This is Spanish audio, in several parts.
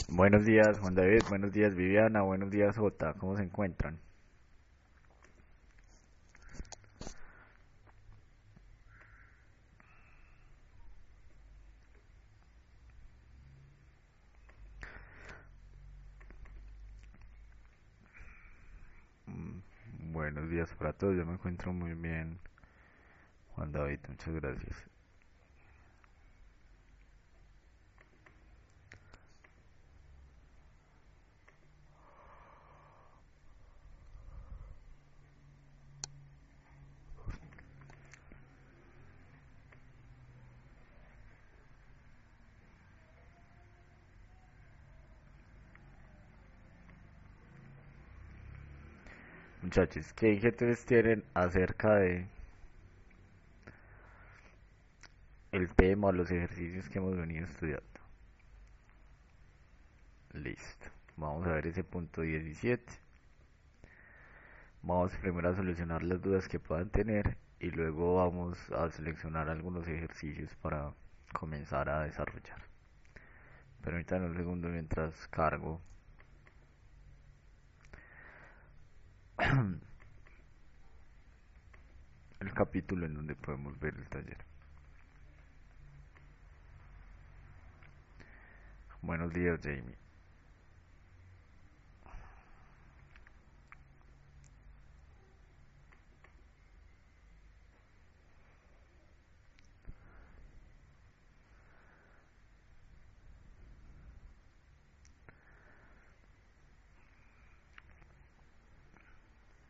Buenos días, Juan David. Buenos días, Viviana. Buenos días, Jota. ¿Cómo se encuentran? Mm, Buenos días para todos. Yo me encuentro muy bien, Juan David. Muchas gracias. Muchachos, ¿qué inquietudes tienen acerca de el tema o los ejercicios que hemos venido estudiando? Listo. Vamos a ver ese punto 17. Vamos primero a solucionar las dudas que puedan tener y luego vamos a seleccionar algunos ejercicios para comenzar a desarrollar. Permítanme un segundo mientras cargo el capítulo en donde podemos ver el taller. Buenos días, Jamie.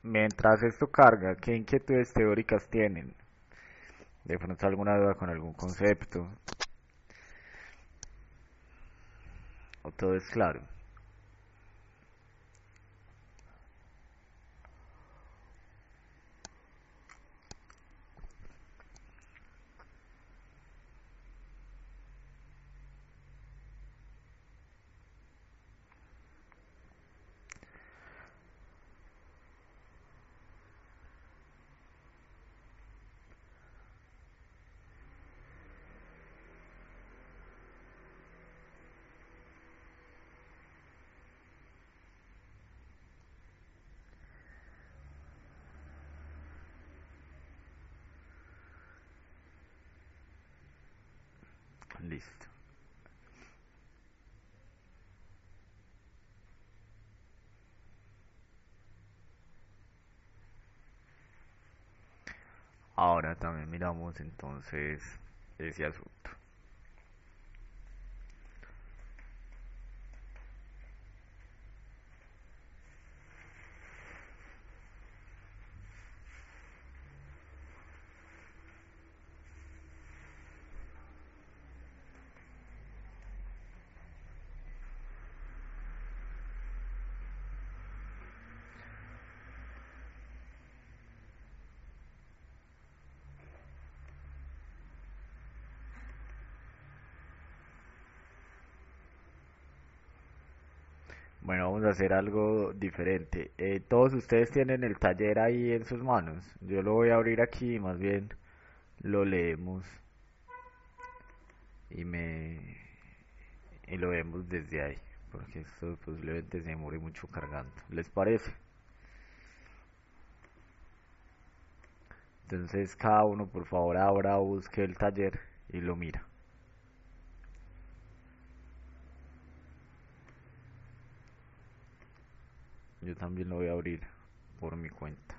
Mientras esto carga, ¿qué inquietudes teóricas tienen? De pronto alguna duda con algún concepto, o todo es claro. Listo. Ahora también miramos entonces ese asunto. Bueno, vamos a hacer algo diferente. Todos ustedes tienen el taller ahí en sus manos. Yo lo voy a abrir aquí y más bien lo leemos y me y lo vemos desde ahí, porque esto posiblemente se demore mucho cargando. ¿Les parece? Entonces cada uno por favor ahora busque el taller y lo mira. Yo también lo voy a abrir por mi cuenta.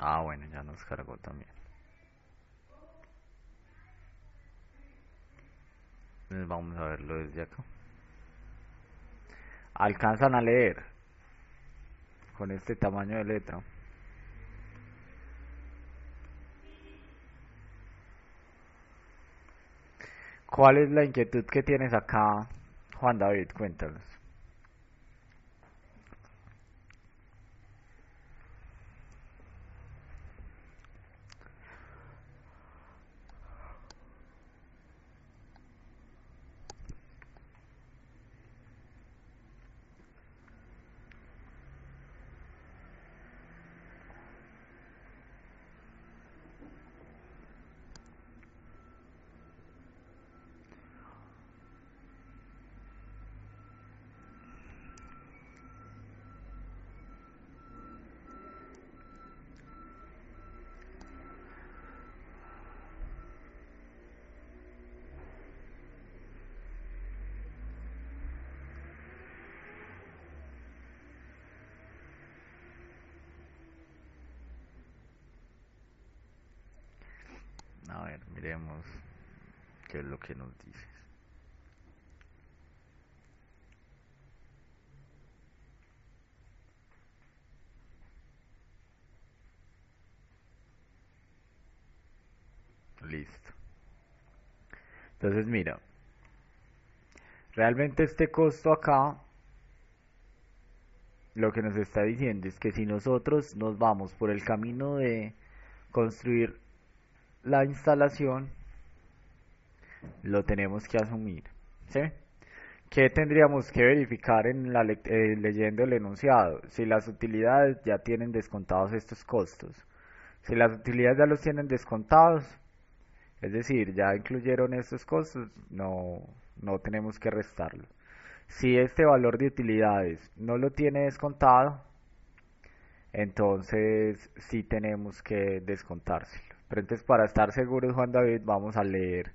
Ah, bueno, ya nos cargó también. Entonces vamos a verlo desde acá. Alcanzan a leer con este tamaño de letra. ¿Cuál es la inquietud que tienes acá, Juan David? Cuéntanos. A ver, miremos qué es lo que nos dices. Listo. Entonces, mira, realmente este costo acá, lo que nos está diciendo es que si nosotros nos vamos por el camino de construir la instalación, lo tenemos que asumir. ¿Sí? ¿Qué tendríamos que verificar en leyendo el enunciado? Si las utilidades ya tienen descontados estos costos. Si las utilidades ya los tienen descontados, es decir, ya incluyeron estos costos, no tenemos que restarlo. Si este valor de utilidades no lo tiene descontado, entonces sí tenemos que descontárselo. Pero entonces para estar seguros, Juan David, vamos a leer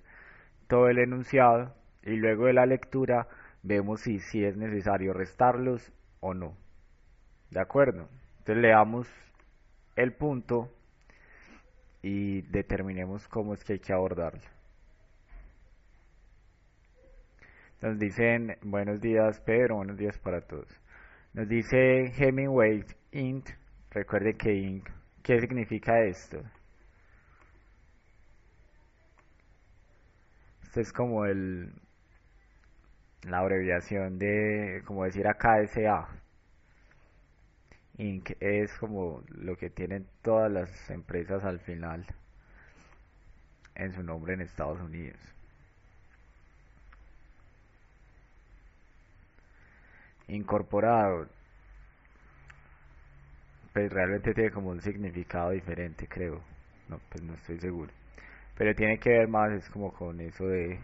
todo el enunciado y luego de la lectura vemos si es necesario restarlos o no. ¿De acuerdo? Entonces leamos el punto y determinemos cómo es que hay que abordarlo. Nos dicen, buenos días Pedro, buenos días para todos. Nos dice Hemingway Inc. Recuerde que Inc. ¿Qué significa esto? Esto es como la abreviación de, como decir acá SA. Inc. es como lo que tienen todas las empresas al final en su nombre en Estados Unidos. Incorporado, pues realmente tiene como un significado diferente, creo. No, pues no estoy seguro. Pero tiene que ver más, es como con eso de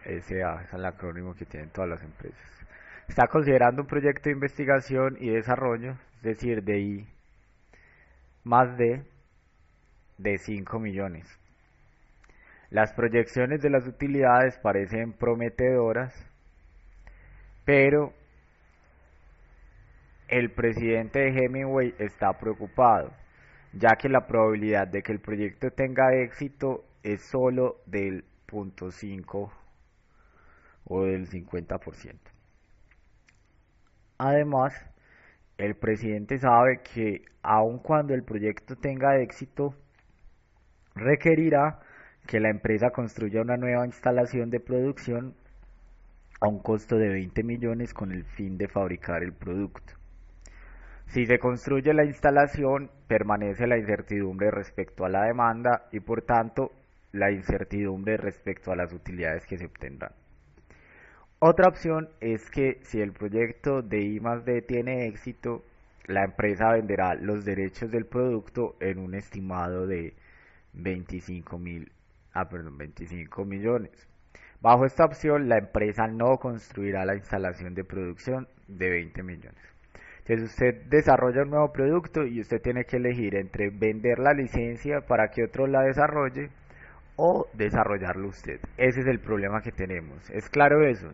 SA, es el acrónimo que tienen todas las empresas. Está considerando un proyecto de investigación y desarrollo, es decir, de I más de 5 millones. Las proyecciones de las utilidades parecen prometedoras, pero el presidente de Hemingway está preocupado, ya que la probabilidad de que el proyecto tenga éxito es solo del 0.5 o del 50%. Además, el presidente sabe que aun cuando el proyecto tenga éxito, requerirá que la empresa construya una nueva instalación de producción a un costo de 20 millones con el fin de fabricar el producto. Si se construye la instalación, permanece la incertidumbre respecto a la demanda y por tanto la incertidumbre respecto a las utilidades que se obtendrán. Otra opción es que si el proyecto de I+D tiene éxito, la empresa venderá los derechos del producto en un estimado de 25 millones. Bajo esta opción, la empresa no construirá la instalación de producción de 20 millones. Entonces usted desarrolla un nuevo producto y usted tiene que elegir entre vender la licencia para que otro la desarrolle o desarrollarlo usted. Ese es el problema que tenemos. ¿Es claro eso?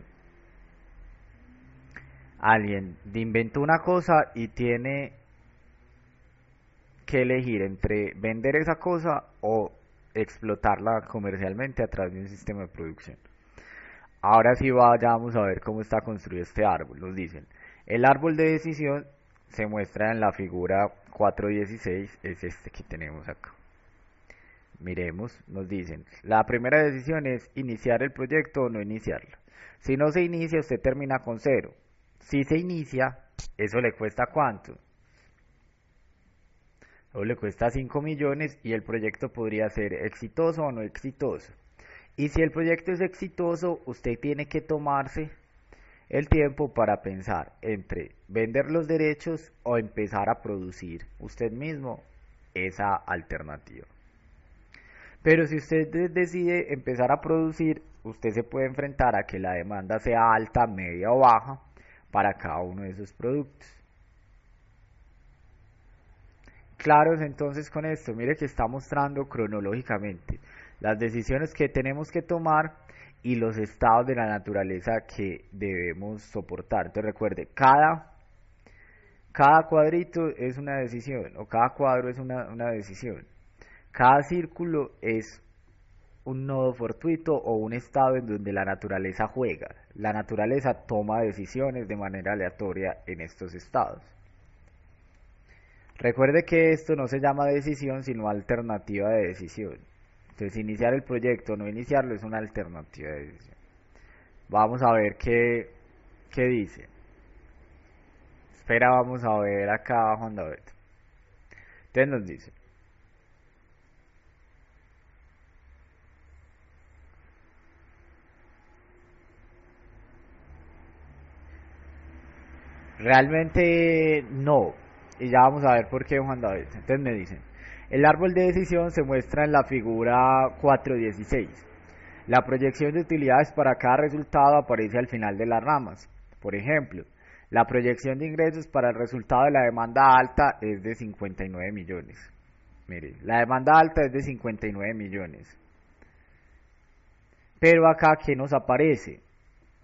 Alguien inventó una cosa y tiene que elegir entre vender esa cosa o explotarla comercialmente a través de un sistema de producción. Ahora sí vamos a ver cómo está construido este árbol. Nos dicen, el árbol de decisión se muestra en la figura 4.16, es este que tenemos acá. Miremos, nos dicen, la primera decisión es iniciar el proyecto o no iniciarlo. Si no se inicia, usted termina con cero. Si se inicia, eso le cuesta ¿cuánto? O le cuesta 5 millones y el proyecto podría ser exitoso o no exitoso. Y si el proyecto es exitoso, usted tiene que tomarse el tiempo para pensar entre vender los derechos o empezar a producir usted mismo esa alternativa. Pero si usted decide empezar a producir, usted se puede enfrentar a que la demanda sea alta, media o baja para cada uno de esos productos. Claros entonces con esto, mire que está mostrando cronológicamente las decisiones que tenemos que tomar y los estados de la naturaleza que debemos soportar. Entonces recuerde, cada cuadrito es una decisión, o cada cuadro es una decisión. Cada círculo es un nodo fortuito o un estado en donde la naturaleza juega. La naturaleza toma decisiones de manera aleatoria en estos estados. Recuerde que esto no se llama decisión, sino alternativa de decisión. Entonces, iniciar el proyecto o no iniciarlo es una alternativa de decisión. Vamos a ver qué dice. Espera, vamos a ver acá Juan David. Entonces nos dice. Realmente no. Y ya vamos a ver por qué Juan David. Entonces me dicen. El árbol de decisión se muestra en la figura 4.16. La proyección de utilidades para cada resultado aparece al final de las ramas. Por ejemplo, la proyección de ingresos para el resultado de la demanda alta es de 59 millones. Mire, la demanda alta es de 59 millones. Pero acá, ¿qué nos aparece?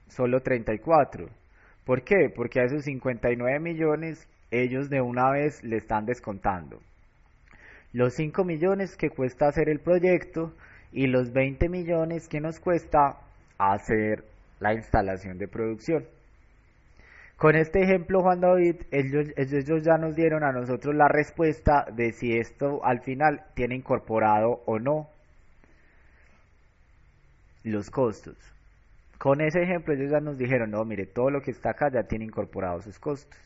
Solo 34. ¿Por qué? Porque a esos 59 millones ellos de una vez le están descontando los 5 millones que cuesta hacer el proyecto y los 20 millones que nos cuesta hacer la instalación de producción. Con este ejemplo, Juan David, ellos ya nos dieron a nosotros la respuesta de si esto al final tiene incorporado o no los costos. Con ese ejemplo ellos ya nos dijeron, no, mire, todo lo que está acá ya tiene incorporados sus costos.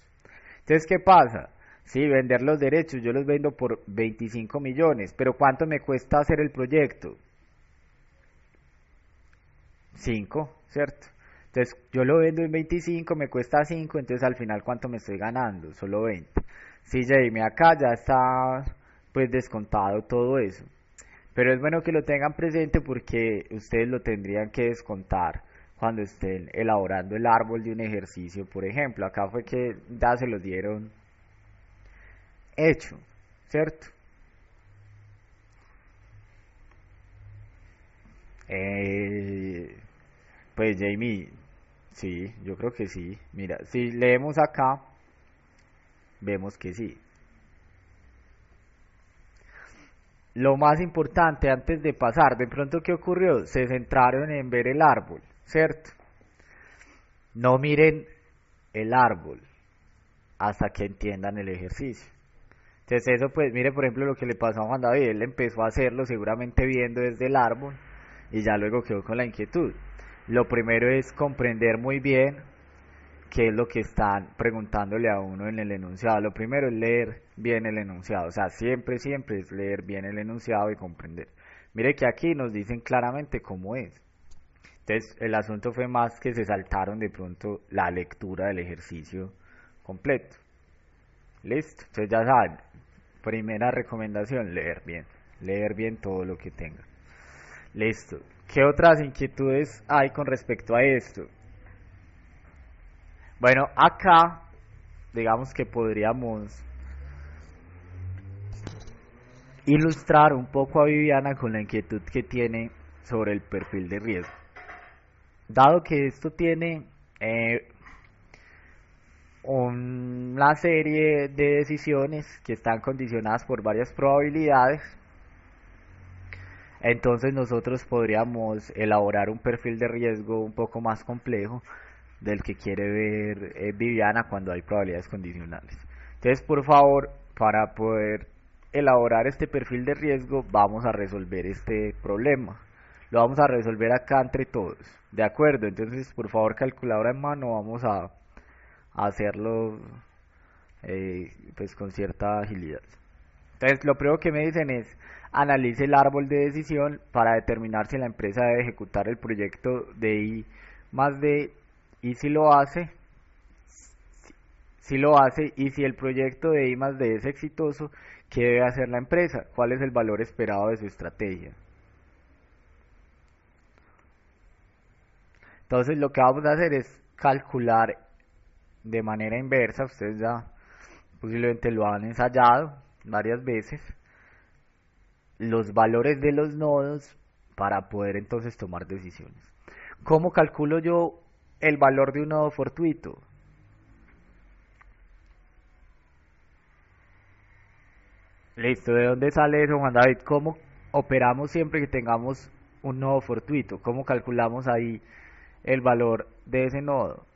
Entonces, ¿qué pasa? Sí, vender los derechos, yo los vendo por 25 millones, pero ¿cuánto me cuesta hacer el proyecto? 5, ¿cierto? Entonces, yo lo vendo en 25, me cuesta 5, entonces al final, ¿cuánto me estoy ganando? Solo 20. Sí, Jamie, acá ya está, pues, descontado todo eso. Pero es bueno que lo tengan presente porque ustedes lo tendrían que descontar cuando estén elaborando el árbol de un ejercicio, por ejemplo. Acá fue que ya se los dieron hecho, ¿cierto? Pues Jamie, sí, yo creo que sí. Mira, si leemos acá, vemos que sí. Lo más importante antes de pasar, de pronto, ¿qué ocurrió? Se centraron en ver el árbol, ¿cierto? No miren el árbol hasta que entiendan el ejercicio. Entonces eso pues, mire por ejemplo lo que le pasó a Juan David, él empezó a hacerlo seguramente viendo desde el árbol y ya luego quedó con la inquietud. Lo primero es comprender muy bien qué es lo que están preguntándole a uno en el enunciado. Lo primero es leer bien el enunciado, o sea, siempre es leer bien el enunciado y comprender. Mire que aquí nos dicen claramente cómo es. Entonces el asunto fue más que se saltaron de pronto la lectura del ejercicio completo. Listo, entonces ya saben, primera recomendación, leer bien todo lo que tenga. Listo, ¿qué otras inquietudes hay con respecto a esto? Bueno, acá, digamos que podríamos ilustrar un poco a Viviana con la inquietud que tiene sobre el perfil de riesgo. Dado que esto tiene una serie de decisiones que están condicionadas por varias probabilidades. Entonces nosotros podríamos elaborar un perfil de riesgo un poco más complejo del que quiere ver Viviana cuando hay probabilidades condicionales. Entonces, por favor, para poder elaborar este perfil de riesgo, vamos a resolver este problema. Lo vamos a resolver acá entre todos. ¿De acuerdo? Entonces, por favor, calculadora en mano, vamos a hacerlo pues con cierta agilidad. Entonces, lo primero que me dicen es, analice el árbol de decisión para determinar si la empresa debe ejecutar el proyecto de I más D y si lo hace, y si el proyecto de I más D es exitoso, ¿qué debe hacer la empresa? ¿Cuál es el valor esperado de su estrategia? Entonces, lo que vamos a hacer es calcular de manera inversa. Ustedes ya posiblemente lo han ensayado varias veces, los valores de los nodos para poder entonces tomar decisiones. ¿Cómo calculo yo el valor de un nodo fortuito? Listo, ¿de dónde sale eso, Juan David? ¿Cómo operamos siempre que tengamos un nodo fortuito? ¿Cómo calculamos ahí el valor de ese nodo?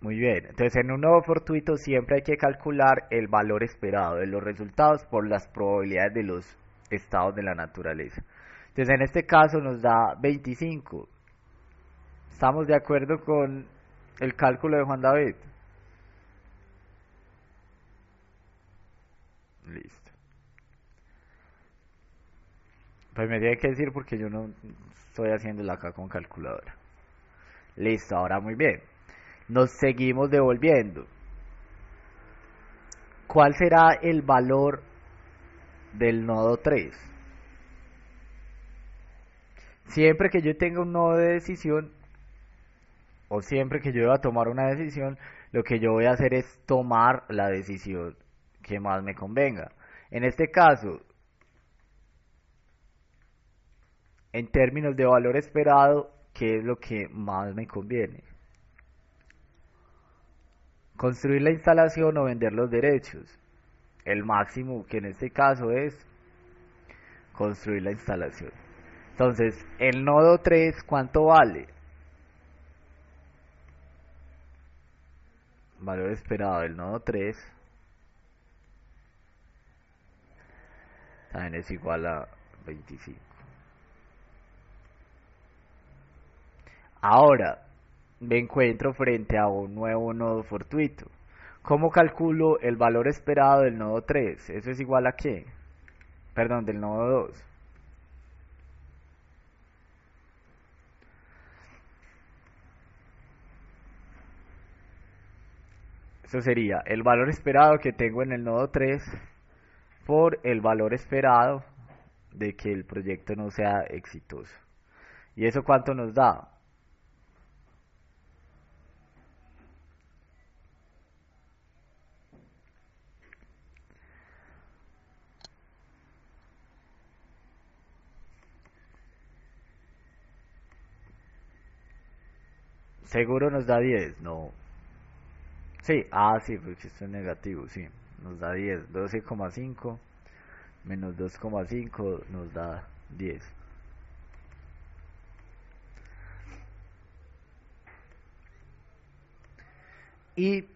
Muy bien, entonces en un nodo fortuito siempre hay que calcular el valor esperado de los resultados por las probabilidades de los estados de la naturaleza. Entonces en este caso nos da 25. ¿Estamos de acuerdo con el cálculo de Juan David? Listo. Pues me tiene que decir porque yo no estoy haciéndola acá con calculadora. Listo, ahora muy bien. Nos seguimos devolviendo. ¿Cuál será el valor del nodo 3? Siempre que yo tenga un nodo de decisión, o siempre que yo deba tomar una decisión, lo que yo voy a hacer es tomar la decisión que más me convenga. En este caso, en términos de valor esperado, ¿qué es lo que más me conviene? Construir la instalación o vender los derechos. El máximo, que en este caso es construir la instalación. Entonces, el nodo 3, ¿cuánto vale? Valor esperado del nodo 3 también es igual a 25. Ahora, me encuentro frente a un nuevo nodo fortuito. ¿Cómo calculo el valor esperado del nodo 3? ¿Eso es igual a qué? Perdón, del nodo 2. Eso sería el valor esperado que tengo en el nodo 3 por el valor esperado de que el proyecto no sea exitoso. ¿Y eso cuánto nos da? Seguro nos da 10, no. Sí, sí, porque esto es negativo, sí. Nos da 10, 12,5 menos 2,5 nos da 10. ¿Y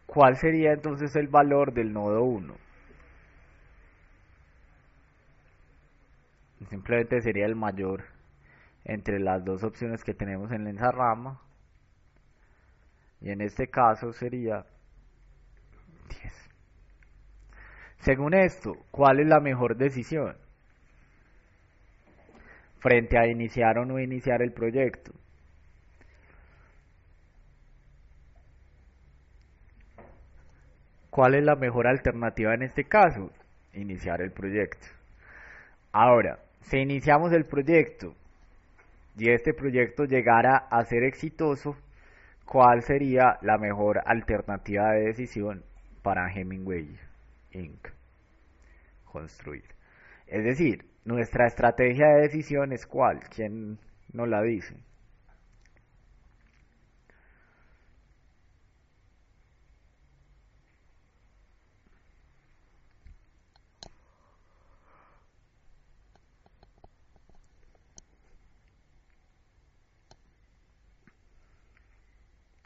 cuál sería entonces el valor del nodo 1? Simplemente sería el mayor entre las dos opciones que tenemos en la ensarrama. Y en este caso sería 10. Según esto, ¿cuál es la mejor decisión frente a iniciar o no iniciar el proyecto? ¿Cuál es la mejor alternativa en este caso? Iniciar el proyecto. Ahora, si iniciamos el proyecto y este proyecto llegara a ser exitoso, cuál sería la mejor alternativa de decisión para Hemingway Inc. construir. Es decir, nuestra estrategia de decisión es cuál, ¿quién nos la dice?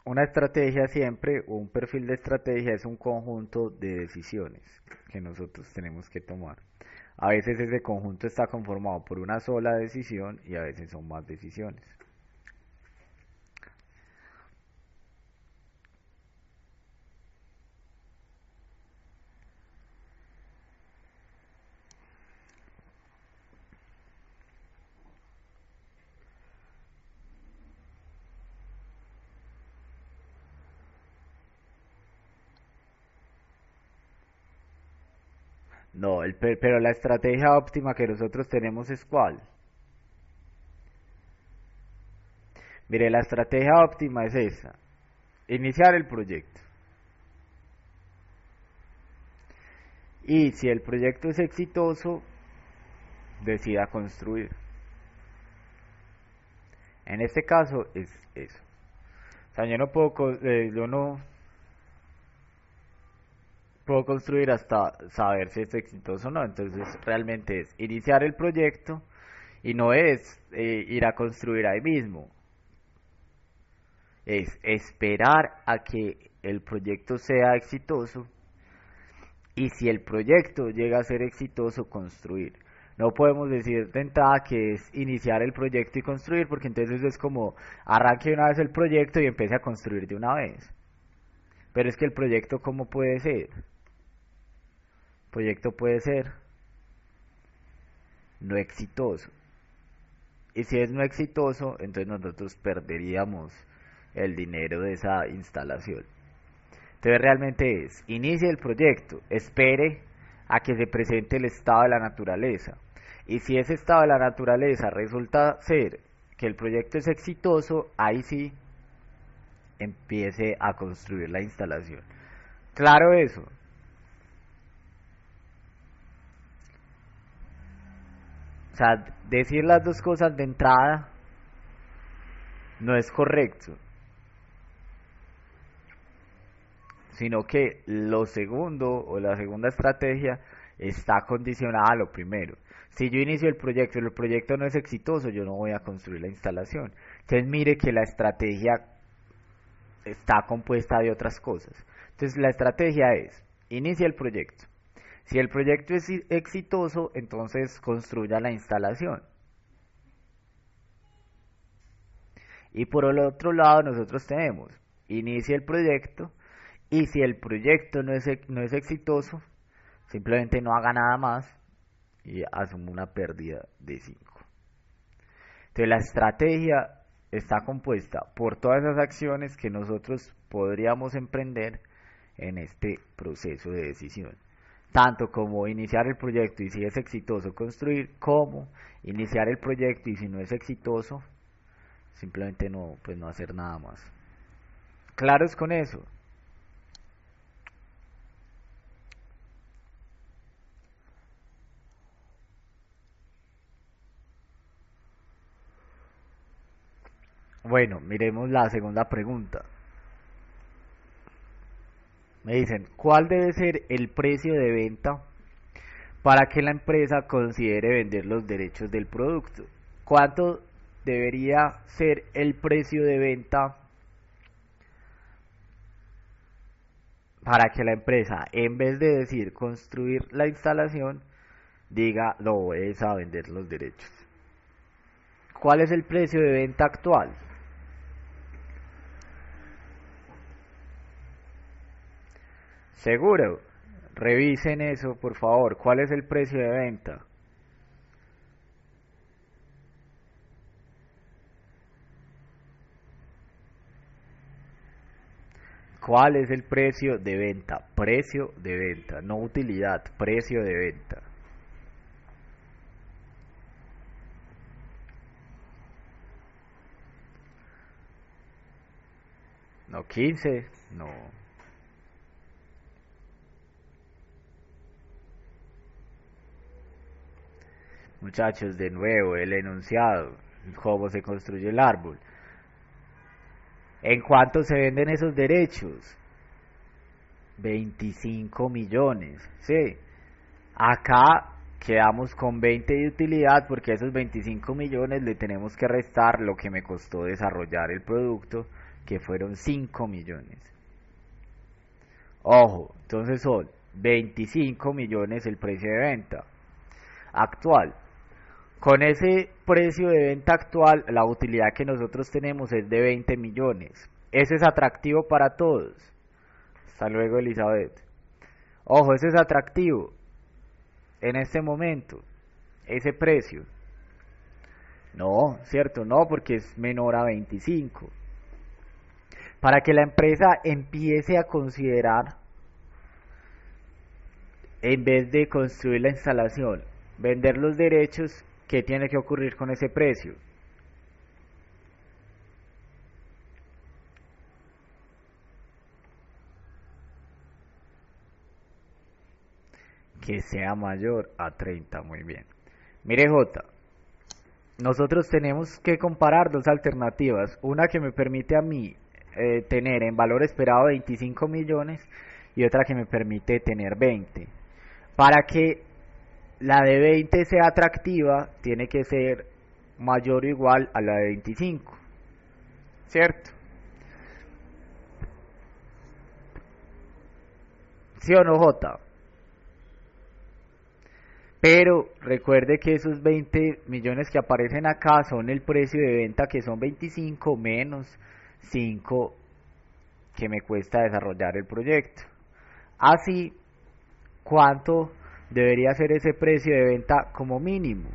Una estrategia siempre, un perfil de estrategia es un conjunto de decisiones que nosotros tenemos que tomar. A veces ese conjunto está conformado por una sola decisión y a veces son más decisiones. No, pero la estrategia óptima que nosotros tenemos es cuál. Mire, la estrategia óptima es esa. Iniciar el proyecto. Y si el proyecto es exitoso, decida construir. En este caso es eso. O sea, yo no puedo construir hasta saber si es exitoso o no. Entonces realmente es iniciar el proyecto y no es ir a construir ahí mismo. Es esperar a que el proyecto sea exitoso y si el proyecto llega a ser exitoso, construir. No podemos decir de entrada que es iniciar el proyecto y construir, porque entonces es como arranque una vez el proyecto y empiece a construir de una vez. Pero es que el proyecto, ¿cómo puede ser? El proyecto puede ser no exitoso. Y si es no exitoso, entonces nosotros perderíamos el dinero de esa instalación. Entonces realmente es, inicie el proyecto, espere a que se presente el estado de la naturaleza. Y si ese estado de la naturaleza resulta ser que el proyecto es exitoso, ahí sí empiece a construir la instalación. Claro eso. O sea, decir las dos cosas de entrada no es correcto, sino que lo segundo o la segunda estrategia está condicionada a lo primero. Si yo inicio el proyecto y el proyecto no es exitoso, yo no voy a construir la instalación. Entonces mire que la estrategia está compuesta de otras cosas. Entonces la estrategia es, inicia el proyecto. Si el proyecto es exitoso, entonces construya la instalación. Y por el otro lado nosotros tenemos, inicia el proyecto y si el proyecto no es exitoso, simplemente no haga nada más y asume una pérdida de 5. Entonces la estrategia está compuesta por todas esas acciones que nosotros podríamos emprender en este proceso de decisión. Tanto como iniciar el proyecto y si es exitoso construir, como iniciar el proyecto y si no es exitoso, simplemente no, pues no hacer nada más. ¿Claros con eso? Bueno, miremos la segunda pregunta. Me dicen, ¿cuál debe ser el precio de venta para que la empresa considere vender los derechos del producto? ¿Cuánto debería ser el precio de venta para que la empresa, en vez de decir construir la instalación, diga, no voy a vender los derechos? ¿Cuál es el precio de venta actual? Seguro. Revisen eso, por favor. ¿Cuál es el precio de venta? ¿Cuál es el precio de venta? Precio de venta, no utilidad, precio de venta. No, 15, no. Muchachos, de nuevo, el enunciado, cómo se construye el árbol. ¿En cuánto se venden esos derechos? 25 millones, sí. Acá quedamos con 20 de utilidad porque a esos 25 millones le tenemos que restar lo que me costó desarrollar el producto, que fueron 5 millones. Ojo, entonces son 25 millones el precio de venta actual. Con ese precio de venta actual, la utilidad que nosotros tenemos es de 20 millones. Ese es atractivo para todos. Hasta luego, Elizabeth. Ojo, ese es atractivo en este momento, ese precio. No, cierto, no, porque es menor a 25. Para que la empresa empiece a considerar, en vez de construir la instalación, vender los derechos, ¿qué tiene que ocurrir con ese precio? Que sea mayor a 30, muy bien. Mire J, nosotros tenemos que comparar dos alternativas, una que me permite a mí tener en valor esperado 25 millones y otra que me permite tener 20. Para que la de 20 sea atractiva, tiene que ser mayor o igual a la de 25, ¿cierto? ¿Sí o no, J? Pero recuerde que esos 20 millones que aparecen acá son el precio de venta, que son 25 menos 5 que me cuesta desarrollar el proyecto. Así, ¿cuánto debería ser ese precio de venta como mínimo?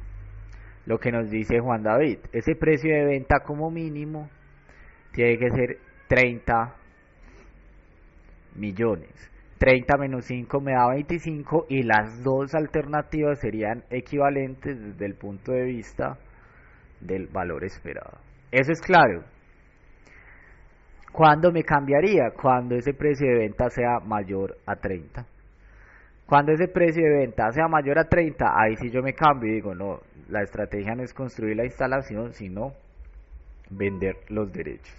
Lo que nos dice Juan David, ese precio de venta como mínimo tiene que ser 30 millones. 30 menos 5 me da 25 y las dos alternativas serían equivalentes desde el punto de vista del valor esperado. Eso es claro. ¿Cuándo me cambiaría? Cuando ese precio de venta sea mayor a 30. Cuando ese precio de venta sea mayor a 30, ahí sí yo me cambio y digo, no, la estrategia no es construir la instalación, sino vender los derechos.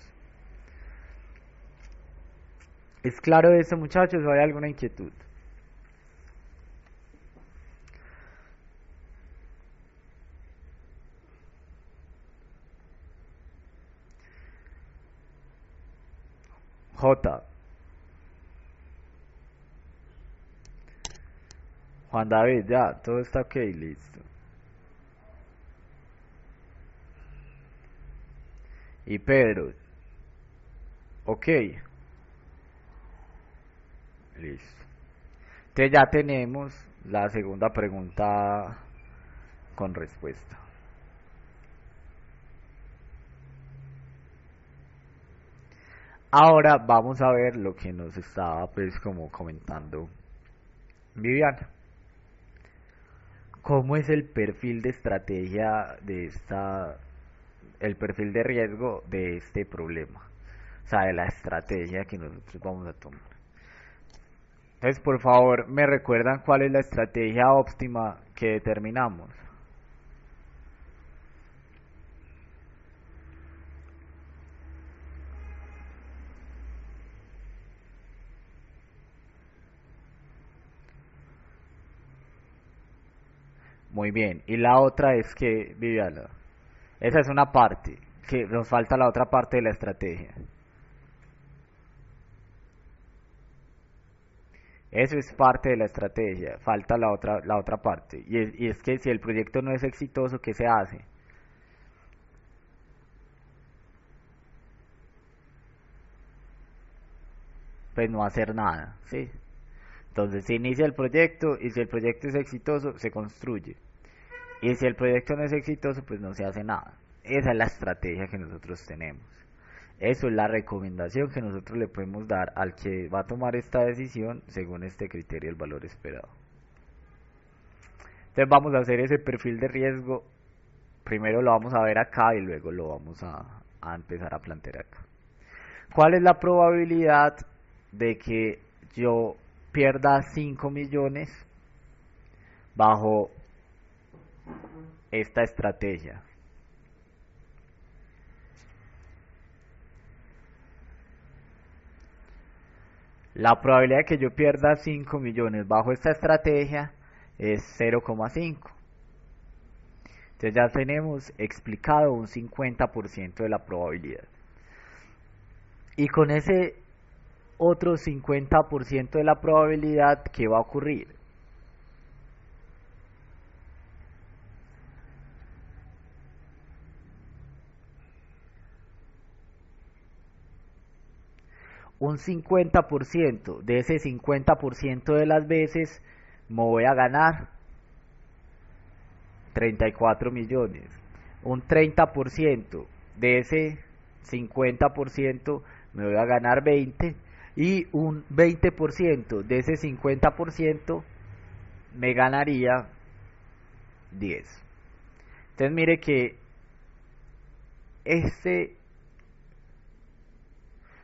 ¿Es claro eso, muchachos, o hay alguna inquietud? J. Juan David, ya, todo está ok, listo. Y Pedro, ok, listo. Entonces ya tenemos la segunda pregunta con respuesta. Ahora vamos a ver lo que nos estaba pues como comentando Viviana. ¿Cómo es el perfil de estrategia de el perfil de riesgo de este problema? O sea, de la estrategia que nosotros vamos a tomar. Entonces, por favor, me recuerdan cuál es la estrategia óptima que determinamos. Muy bien. Y la otra es que, Viviana, esa es una parte, que nos falta la otra parte de la estrategia. Eso es parte de la estrategia, falta la otra parte. Y es que si el proyecto no es exitoso, ¿qué se hace? Pues no hacer nada, ¿sí? Entonces se inicia el proyecto y si el proyecto es exitoso, se construye. Y si el proyecto no es exitoso, pues no se hace nada. Esa es la estrategia que nosotros tenemos. Eso es la recomendación que nosotros le podemos dar al que va a tomar esta decisión según este criterio del valor esperado. Entonces vamos a hacer ese perfil de riesgo. Primero lo vamos a ver acá y luego lo vamos a empezar a plantear acá. ¿Cuál es la probabilidad de que yo pierda 5 millones bajo esta estrategia? La probabilidad de que yo pierda 5 millones bajo esta estrategia es 0,5. Entonces ya tenemos explicado un 50% de la probabilidad. Y con ese otro 50% de la probabilidad, ¿qué va a ocurrir? Un 50% de ese 50% de las veces me voy a ganar 34 millones. Un 30% de ese 50% me voy a ganar 20 y un 20% de ese 50% me ganaría 10. Entonces mire que este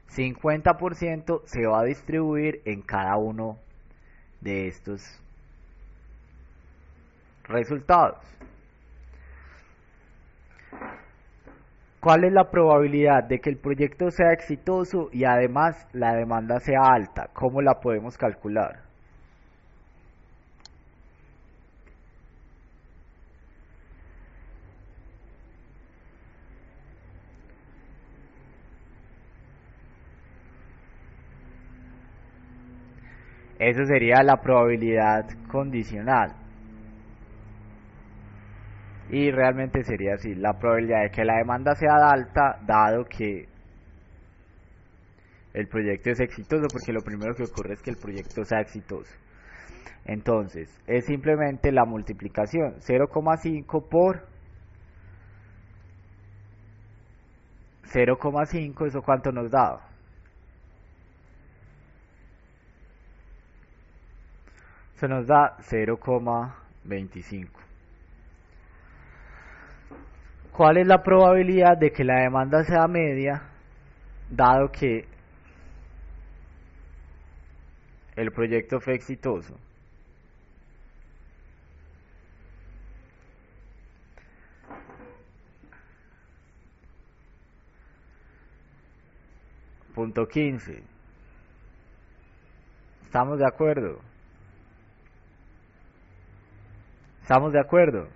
50% se va a distribuir en cada uno de estos resultados. ¿Cuál es la probabilidad de que el proyecto sea exitoso y además la demanda sea alta? ¿Cómo la podemos calcular? Eso sería la probabilidad condicional. Y realmente sería así, la probabilidad de que la demanda sea alta, dado que el proyecto es exitoso, porque lo primero que ocurre es que el proyecto sea exitoso. Entonces, es simplemente la multiplicación, 0,5 por 0,5, ¿eso cuánto nos da? Eso nos da 0,25. ¿Cuál es la probabilidad de que la demanda sea media, dado que el proyecto fue exitoso? Punto 15. ¿Estamos de acuerdo? ¿Estamos de acuerdo?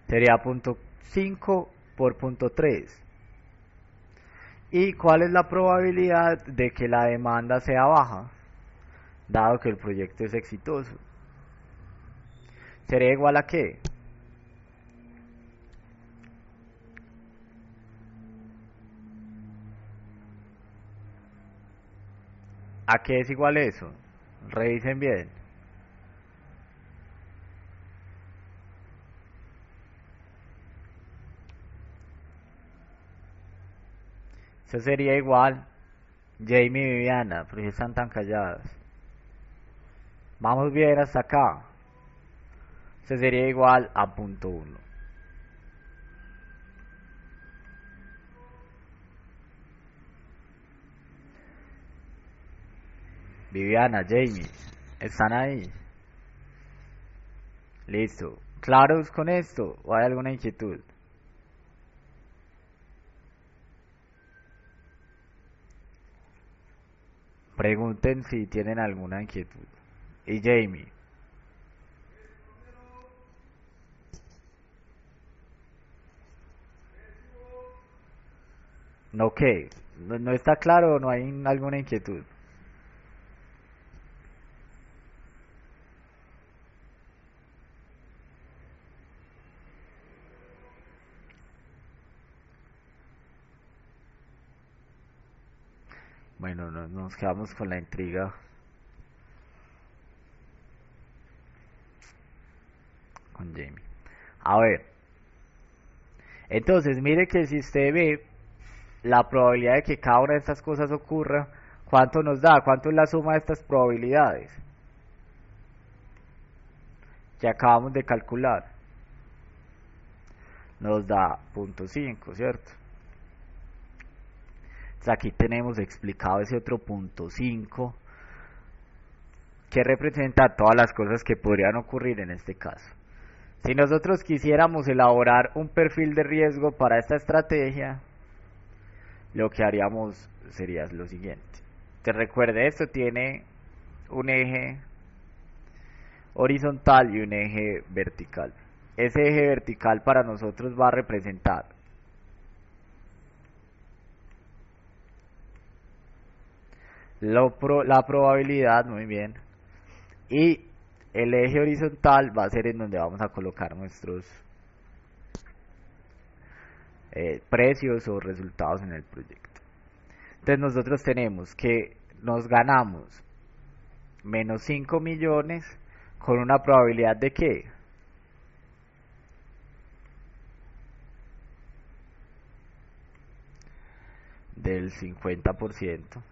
Sería punto 5 por punto 3. ¿Y cuál es la probabilidad de que la demanda sea baja, dado que el proyecto es exitoso? ¿Sería igual a qué? ¿A qué es igual eso? Revisen bien. Eso sería igual, Jamie y Viviana, ¿por qué están tan calladas? Vamos bien hasta acá. Eso sería igual a punto 1. Viviana, Jamie, ¿están ahí? Listo. ¿Claros con esto? ¿O hay alguna inquietud? Pregunten si tienen alguna inquietud. Y Jamie, ¿no qué? ¿No está claro o no hay alguna inquietud? Bueno, nos quedamos con la intriga con Jamie. A ver, entonces mire que si usted ve la probabilidad de que cada una de estas cosas ocurra, ¿cuánto nos da? ¿Cuánto es la suma de estas probabilidades que acabamos de calcular? Nos da 0,5, ¿cierto? Aquí tenemos explicado ese otro punto 5 que representa todas las cosas que podrían ocurrir en este caso. Si nosotros quisiéramos elaborar un perfil de riesgo para esta estrategia, lo que haríamos sería lo siguiente. Te recuerde, esto tiene un eje horizontal y un eje vertical. Ese eje vertical para nosotros va a representar la probabilidad, muy bien, y el eje horizontal va a ser en donde vamos a colocar nuestros precios o resultados en el proyecto. Entonces nosotros tenemos que nos ganamos menos 5 millones con una probabilidad de ¿qué? Del 50%,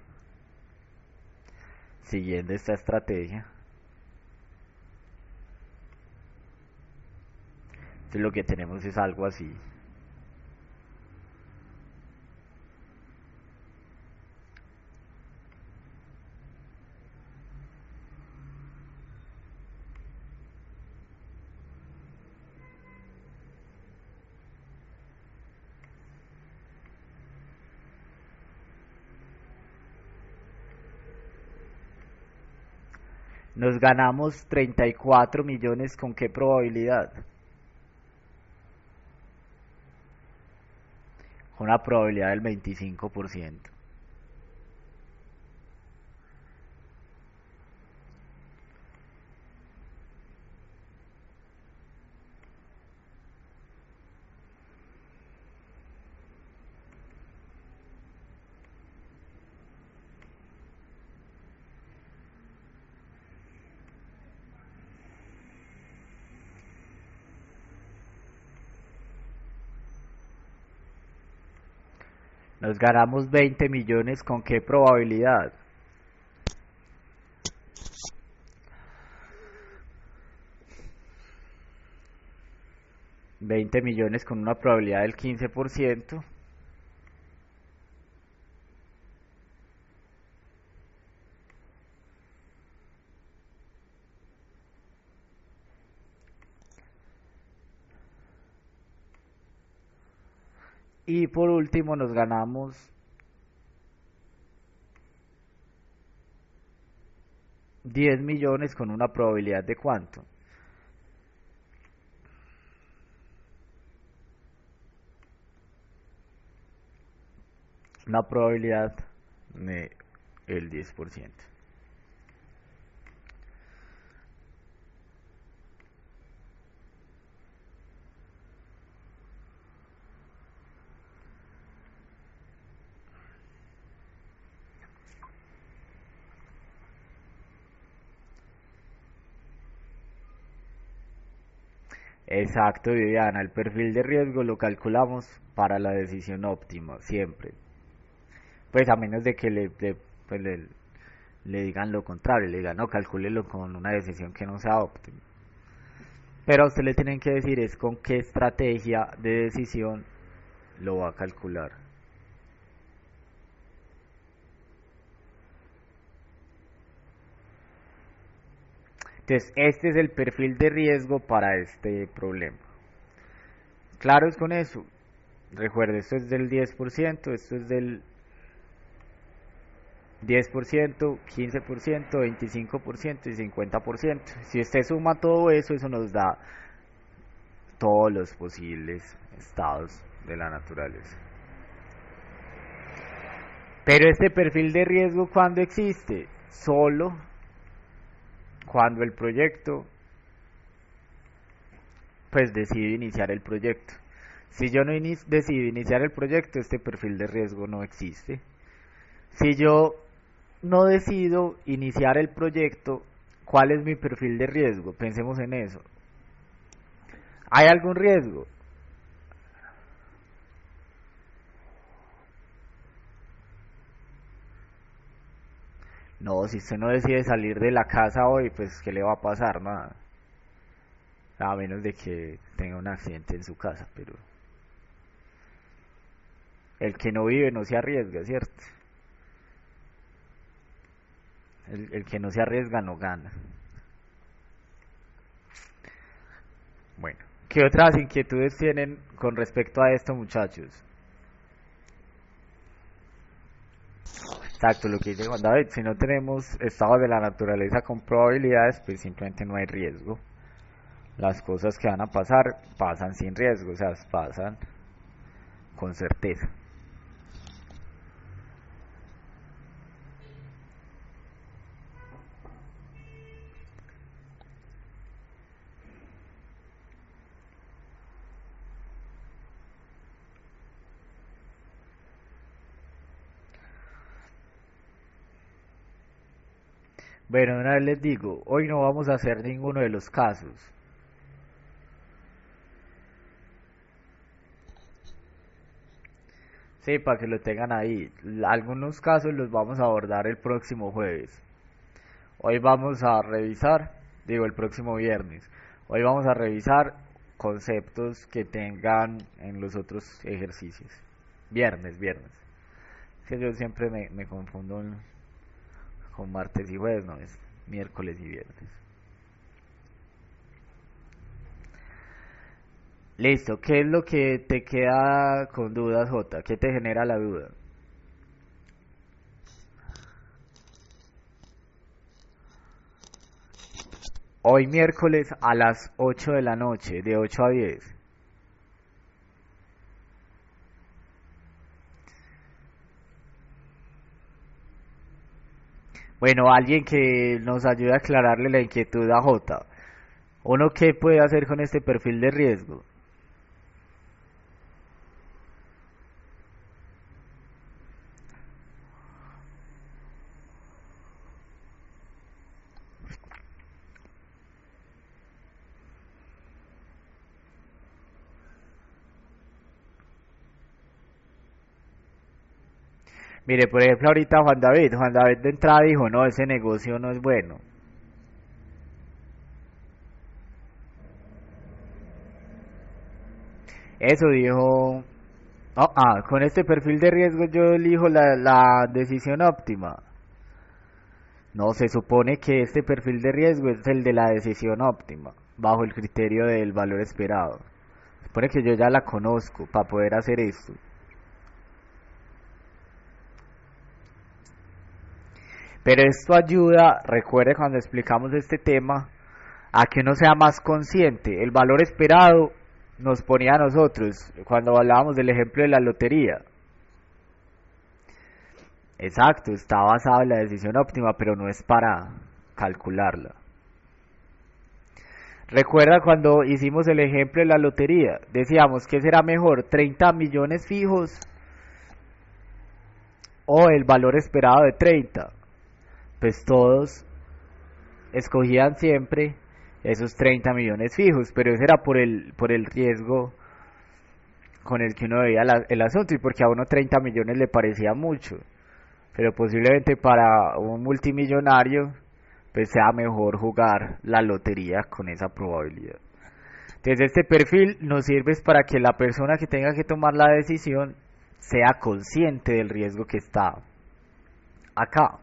siguiendo esta estrategia. Entonces lo que tenemos es algo así. Nos ganamos 34 millones, ¿con qué probabilidad? Con una probabilidad del 25%. Nos ganamos 20 millones, ¿con qué probabilidad? $20 millones con una probabilidad del 15%. Y por último nos ganamos 10 millones con una probabilidad de ¿cuánto? Una probabilidad de el 10%. Exacto, Viviana. El perfil de riesgo lo calculamos para la decisión óptima, siempre. Pues a menos de que pues le digan lo contrario, le digan, no, calcúlelo con una decisión que no sea óptima. Pero a usted le tienen que decir es con qué estrategia de decisión lo va a calcular. Entonces, este es el perfil de riesgo para este problema. ¿Claros con eso? Recuerde, esto es del 10%, esto es del 10%, 15%, 25% y 50%. Si usted suma todo eso, eso nos da todos los posibles estados de la naturaleza. Pero este perfil de riesgo, ¿cuándo existe? Solo cuando el proyecto pues decide iniciar el proyecto. Si yo no decido iniciar el proyecto, este perfil de riesgo no existe. Si yo no decido iniciar el proyecto, ¿cuál es mi perfil de riesgo? Pensemos en eso. ¿Hay algún riesgo? No, si usted no decide salir de la casa hoy, pues ¿qué le va a pasar? Nada. A menos de que tenga un accidente en su casa, pero El que no vive no se arriesga, ¿cierto? El que no se arriesga no gana. Bueno, ¿qué otras inquietudes tienen con respecto a esto, muchachos? Exacto, lo que dice Juan David, si no tenemos estados de la naturaleza con probabilidades, pues simplemente no hay riesgo. Las cosas que van a pasar pasan sin riesgo, o sea, pasan con certeza. Bueno, una vez les digo, hoy no vamos a hacer ninguno de los casos. Sí, para que lo tengan ahí. Algunos casos los vamos a abordar el próximo jueves. Hoy vamos a revisar, digo el próximo viernes. Hoy vamos a revisar conceptos que tengan en los otros ejercicios. Viernes. Es que yo siempre me confundo con martes y jueves, no, es miércoles y viernes. Listo, ¿qué es lo que te queda con dudas, Jota? ¿Qué te genera la duda? Hoy miércoles a las 8 de la noche, de 8 a 10. Bueno, alguien que nos ayude a aclararle la inquietud a Jota. ¿Uno qué puede hacer con este perfil de riesgo? Mire, por ejemplo, ahorita Juan David de entrada dijo, no, ese negocio no es bueno. Eso dijo, con este perfil de riesgo yo elijo la decisión óptima. No, se supone que este perfil de riesgo es el de la decisión óptima, bajo el criterio del valor esperado. Se supone que yo ya la conozco para poder hacer esto. Pero esto ayuda, recuerde cuando explicamos este tema, a que uno sea más consciente. El valor esperado nos ponía a nosotros, cuando hablábamos del ejemplo de la lotería. Exacto, está basado en la decisión óptima, pero no es para calcularla. Recuerda cuando hicimos el ejemplo de la lotería, decíamos que será mejor 30 millones fijos o el valor esperado de 30. Pues todos escogían siempre esos 30 millones fijos, pero ese era por el riesgo con el que uno veía el asunto y porque a uno 30 millones le parecía mucho, pero posiblemente para un multimillonario pues sea mejor jugar la lotería con esa probabilidad. Entonces este perfil nos sirve para que la persona que tenga que tomar la decisión sea consciente del riesgo que está acá.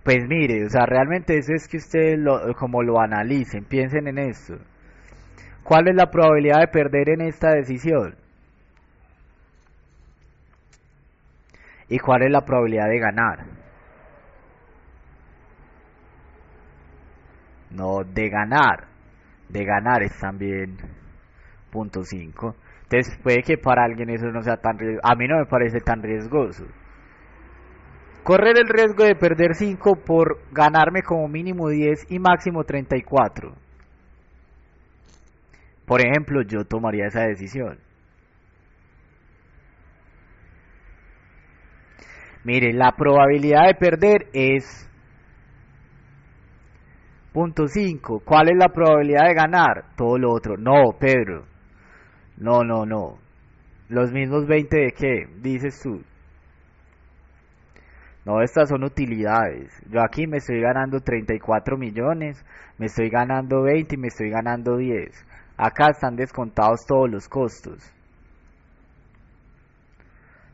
Pues mire, o sea, realmente eso es que ustedes como lo analicen, piensen en esto. ¿Cuál es la probabilidad de perder en esta decisión? ¿Y cuál es la probabilidad de ganar? No, de ganar. De ganar es también punto 5. Entonces puede que para alguien eso no sea tan riesgoso. A mí no me parece tan riesgoso. Correr el riesgo de perder 5 por ganarme como mínimo 10 y máximo 34. Por ejemplo, yo tomaría esa decisión. Mire, la probabilidad de perder es punto 5. ¿Cuál es la probabilidad de ganar? Todo lo otro. No, Pedro. No. Los mismos 20 de qué, dices tú. No, estas son utilidades. Yo aquí me estoy ganando 34 millones, me estoy ganando 20 y me estoy ganando 10. Acá están descontados todos los costos.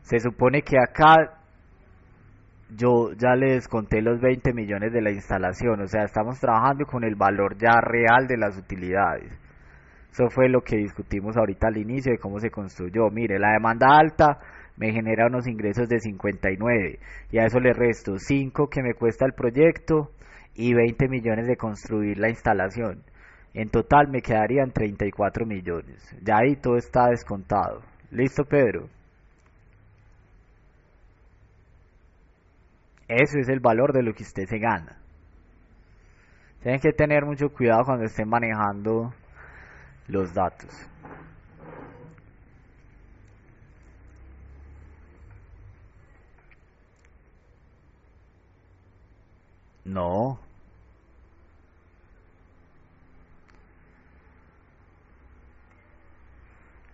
Se supone que acá yo ya le desconté los 20 millones de la instalación, o sea, estamos trabajando con el valor ya real de las utilidades. Eso fue lo que discutimos ahorita al inicio de cómo se construyó. Mire, la demanda alta me genera unos ingresos de 59 y a eso le resto 5 que me cuesta el proyecto y 20 millones de construir la instalación. En total me quedarían 34 millones. Ya ahí todo está descontado. ¿Listo, Pedro? Eso es el valor de lo que usted se gana. Tienen que tener mucho cuidado cuando estén manejando los datos. No,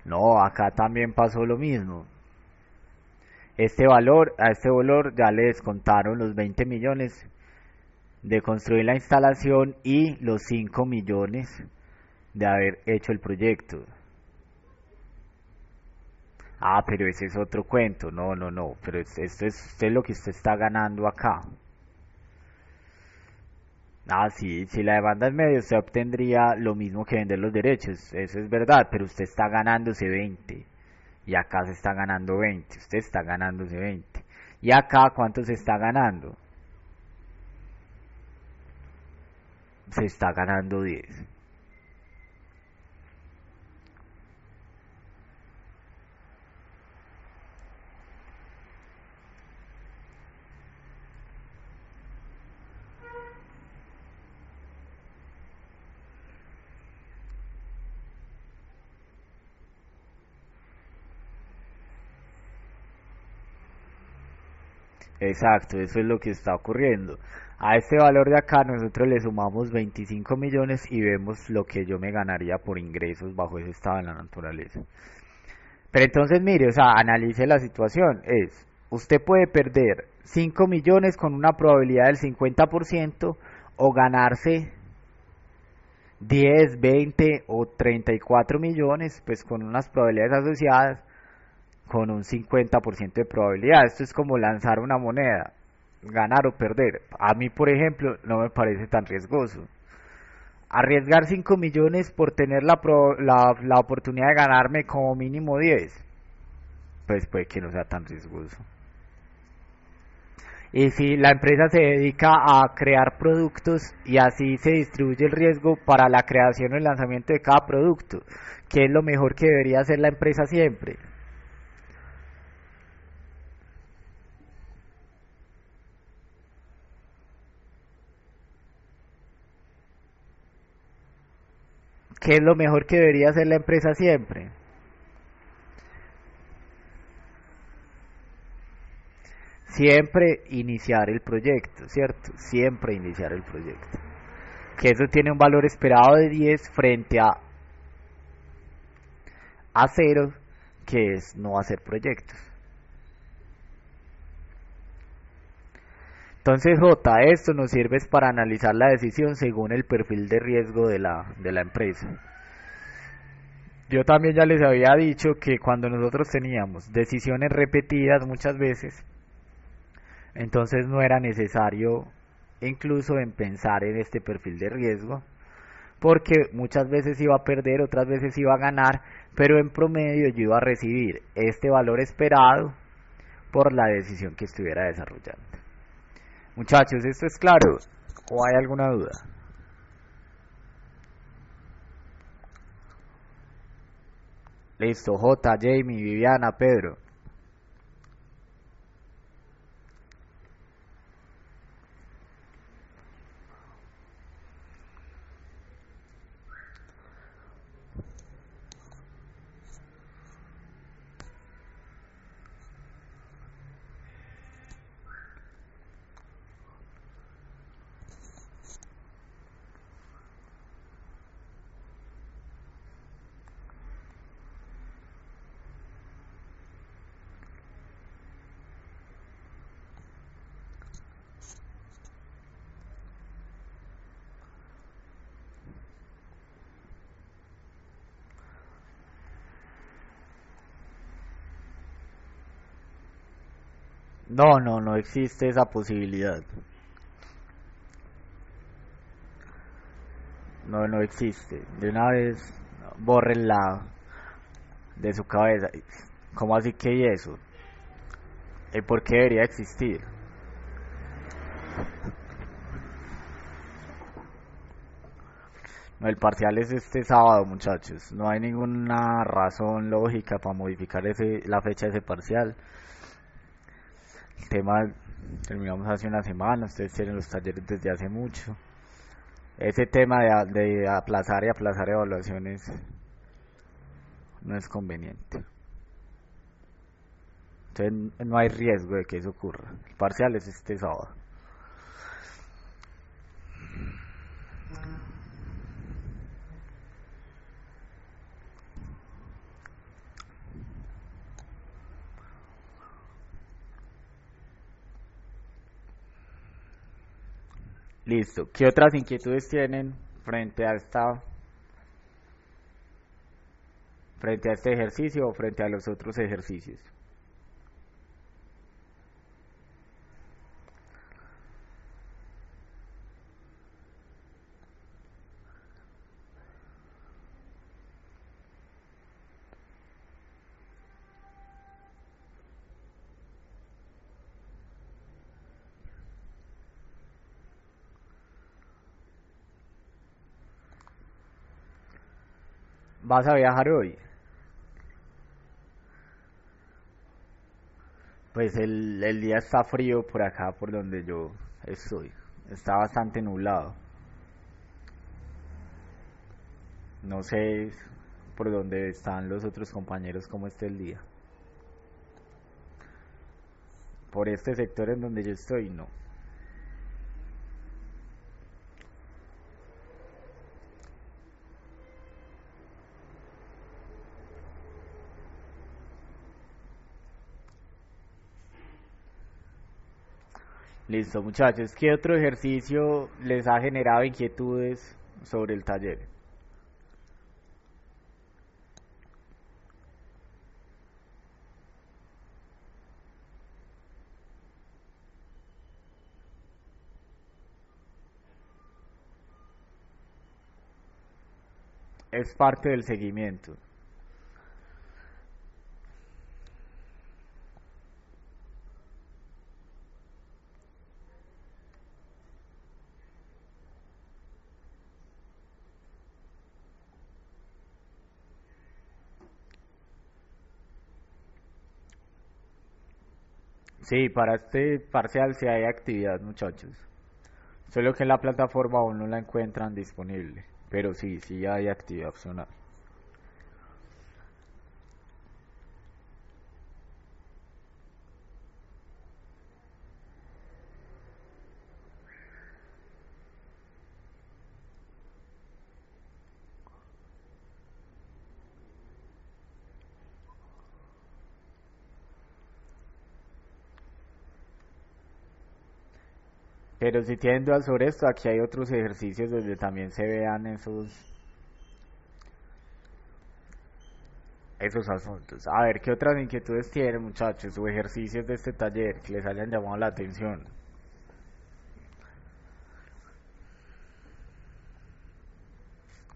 no, acá también pasó lo mismo. A este valor ya le descontaron los 20 millones de construir la instalación y los 5 millones de haber hecho el proyecto. Ah, pero ese es otro cuento. No, no, no. Pero esto es lo que usted está ganando acá. Ah, sí, si la demanda es medio, usted obtendría lo mismo que vender los derechos. Eso es verdad, pero usted está ganándose 20. Y acá se está ganando 20. Usted está ganándose 20. ¿Y acá cuánto se está ganando? Se está ganando 10. Exacto, eso es lo que está ocurriendo. A este valor de acá nosotros le sumamos 25 millones y vemos lo que yo me ganaría por ingresos bajo ese estado de la naturaleza. Pero entonces mire, o sea, analice la situación. Usted puede perder 5 millones con una probabilidad del 50% o ganarse 10, 20 o 34 millones, pues con unas probabilidades asociadas con un 50% de probabilidad. Esto es como lanzar una moneda, ganar o perder. A mí, por ejemplo, no me parece tan riesgoso. Arriesgar 5 millones por tener la oportunidad de ganarme como mínimo 10, pues puede que no sea tan riesgoso. Y si la empresa se dedica a crear productos y así se distribuye el riesgo para la creación o el lanzamiento de cada producto, ¿qué es lo mejor que debería hacer la empresa siempre? ¿Qué es lo mejor que debería hacer la empresa siempre? Siempre iniciar el proyecto, ¿cierto? Siempre iniciar el proyecto. Que eso tiene un valor esperado de 10 frente a 0, que es no hacer proyectos. Entonces, J, esto nos sirve para analizar la decisión según el perfil de riesgo de la empresa. Yo también ya les había dicho que cuando nosotros teníamos decisiones repetidas muchas veces, entonces no era necesario incluso en pensar en este perfil de riesgo, porque muchas veces iba a perder, otras veces iba a ganar, pero en promedio yo iba a recibir este valor esperado por la decisión que estuviera desarrollando. Muchachos, ¿esto es claro? ¿O hay alguna duda? Listo, J, Jamie, Viviana, Pedro. No, no, no existe esa posibilidad. No, no existe. De una vez, bórrenla de su cabeza. ¿Cómo así que y eso? ¿Y por qué debería existir? No, el parcial es este sábado, muchachos. No hay ninguna razón lógica para modificar la fecha de ese parcial. El tema terminamos hace una semana, ustedes tienen los talleres desde hace mucho. Ese tema de aplazar y aplazar evaluaciones no es conveniente. Entonces no hay riesgo de que eso ocurra. El parcial es este sábado. Listo. ¿Qué otras inquietudes tienen frente a frente a este ejercicio o frente a los otros ejercicios? ¿Vas a viajar hoy? Pues el día está frío por acá, por donde yo estoy. Está bastante nublado. No sé por dónde están los otros compañeros cómo está el día. Por este sector en donde yo estoy, no. Listo, muchachos. ¿Qué otro ejercicio les ha generado inquietudes sobre el taller? Es parte del seguimiento. Sí, para este parcial sí hay actividad, muchachos. Solo que en la plataforma aún no la encuentran disponible. Pero sí, sí hay actividad opcional. Pero si tienen dudas sobre esto, aquí hay otros ejercicios donde también se vean esos asuntos. A ver, ¿qué otras inquietudes tienen, muchachos, o ejercicios de este taller que les hayan llamado la atención?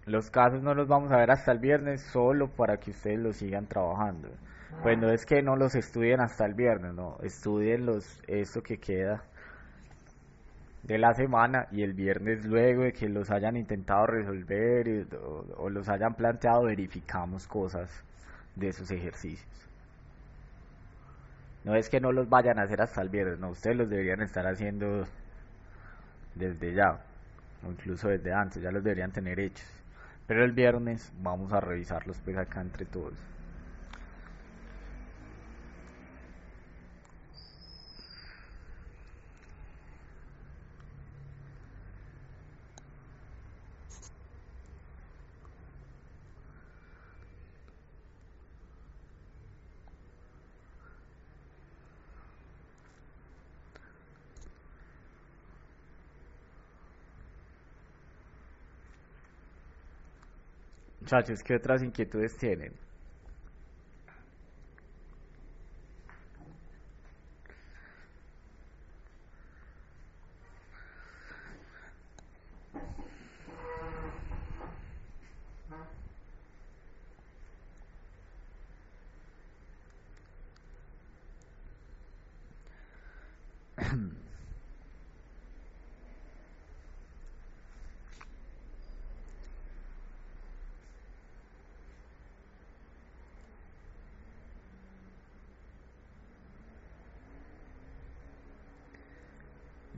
Los casos no los vamos a ver hasta el viernes solo para que ustedes los sigan trabajando. Pues no es que no los estudien hasta el viernes, no, estudien esto que queda de la semana y el viernes luego de que los hayan intentado resolver o los hayan planteado, verificamos cosas de esos ejercicios. No es que no los vayan a hacer hasta el viernes, no, ustedes los deberían estar haciendo desde ya, o incluso desde antes, ya los deberían tener hechos. Pero el viernes vamos a revisarlos pues acá entre todos. Muchachos, ¿qué otras inquietudes tienen?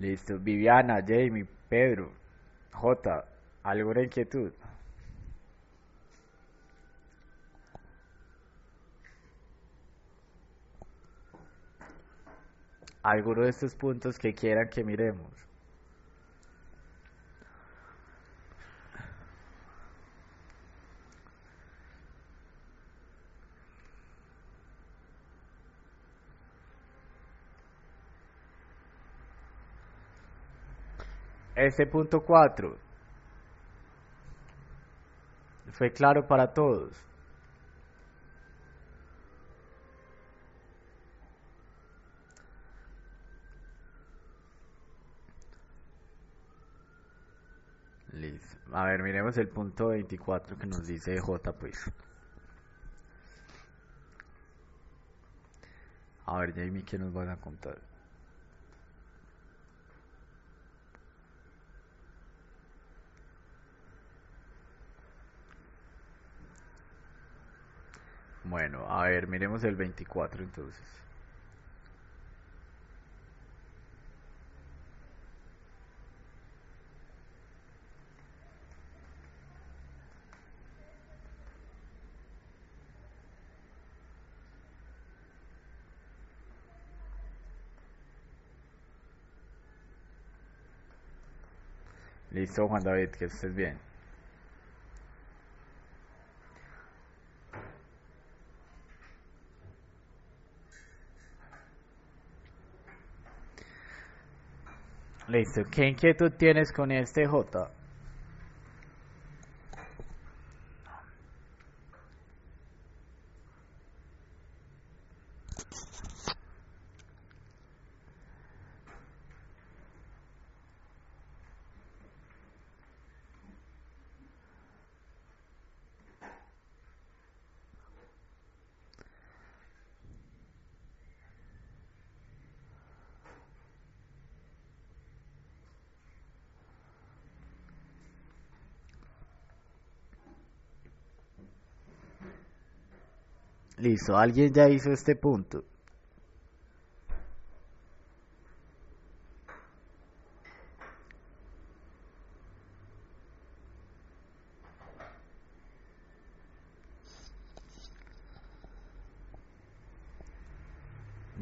Listo. Viviana, Jamie, Pedro, J. ¿Alguna inquietud? ¿Alguno de estos puntos que quieran que miremos? Este punto 4 fue claro para todos. Listo. A ver, miremos el punto 24 que nos dice J, pues. A ver, Jamie, ¿qué nos van a contar? Bueno, a ver, miremos el 24 entonces. Listo, Juan David, que estés bien. Listo, ¿qué inquietud tienes con este J? Listo, ¿alguien ya hizo este punto?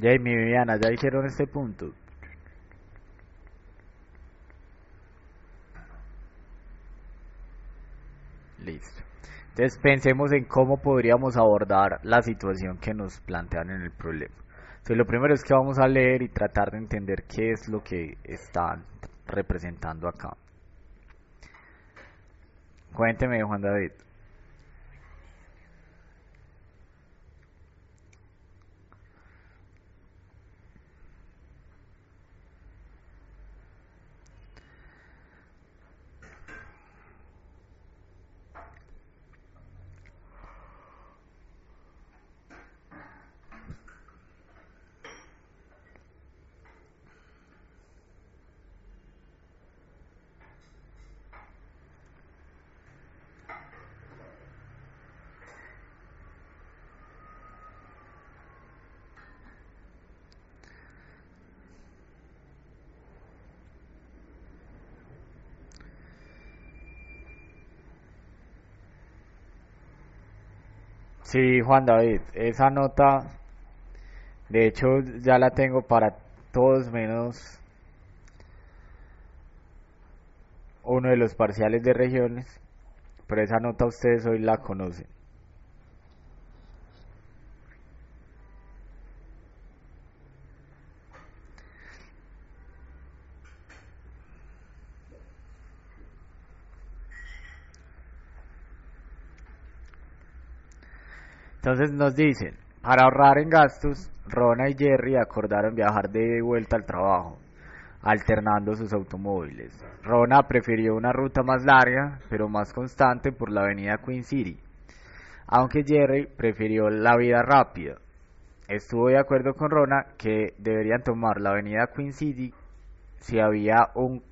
Jamie, Viviana, ¿ya hicieron este punto? Listo. Entonces pensemos en cómo podríamos abordar la situación que nos plantean en el problema. Entonces lo primero es que vamos a leer y tratar de entender qué es lo que están representando acá. Cuénteme, Juan David. Sí, Juan David, esa nota, de hecho, ya la tengo para todos menos uno de los parciales de regiones, pero esa nota ustedes hoy la conocen. Entonces nos dicen, para ahorrar en gastos, Rona y Jerry acordaron viajar de vuelta al trabajo, alternando sus automóviles. Rona prefirió una ruta más larga, pero más constante por la avenida Queen City, aunque Jerry prefirió la vida rápida, estuvo de acuerdo con Rona que deberían tomar la avenida Queen City si había un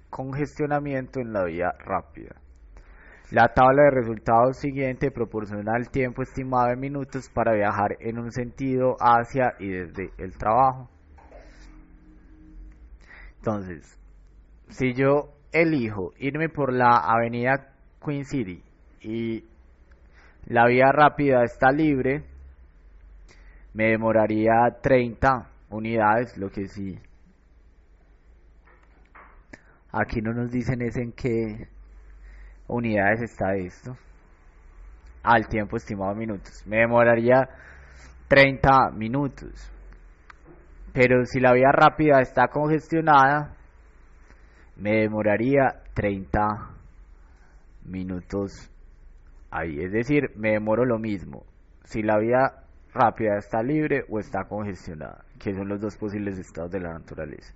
congestionamiento en la vía rápida. La tabla de resultados siguiente proporciona el tiempo estimado en minutos para viajar en un sentido hacia y desde el trabajo. Entonces, si yo elijo irme por la avenida Queen City y la vía rápida está libre, me demoraría 30 unidades, lo que sí. Aquí no nos dicen es en qué unidades está esto. Al tiempo estimado en minutos. Me demoraría 30 minutos. Pero si la vía rápida está congestionada, me demoraría 30 minutos ahí. Es decir, me demoro lo mismo. Si la vía rápida está libre o está congestionada, que son los dos posibles estados de la naturaleza.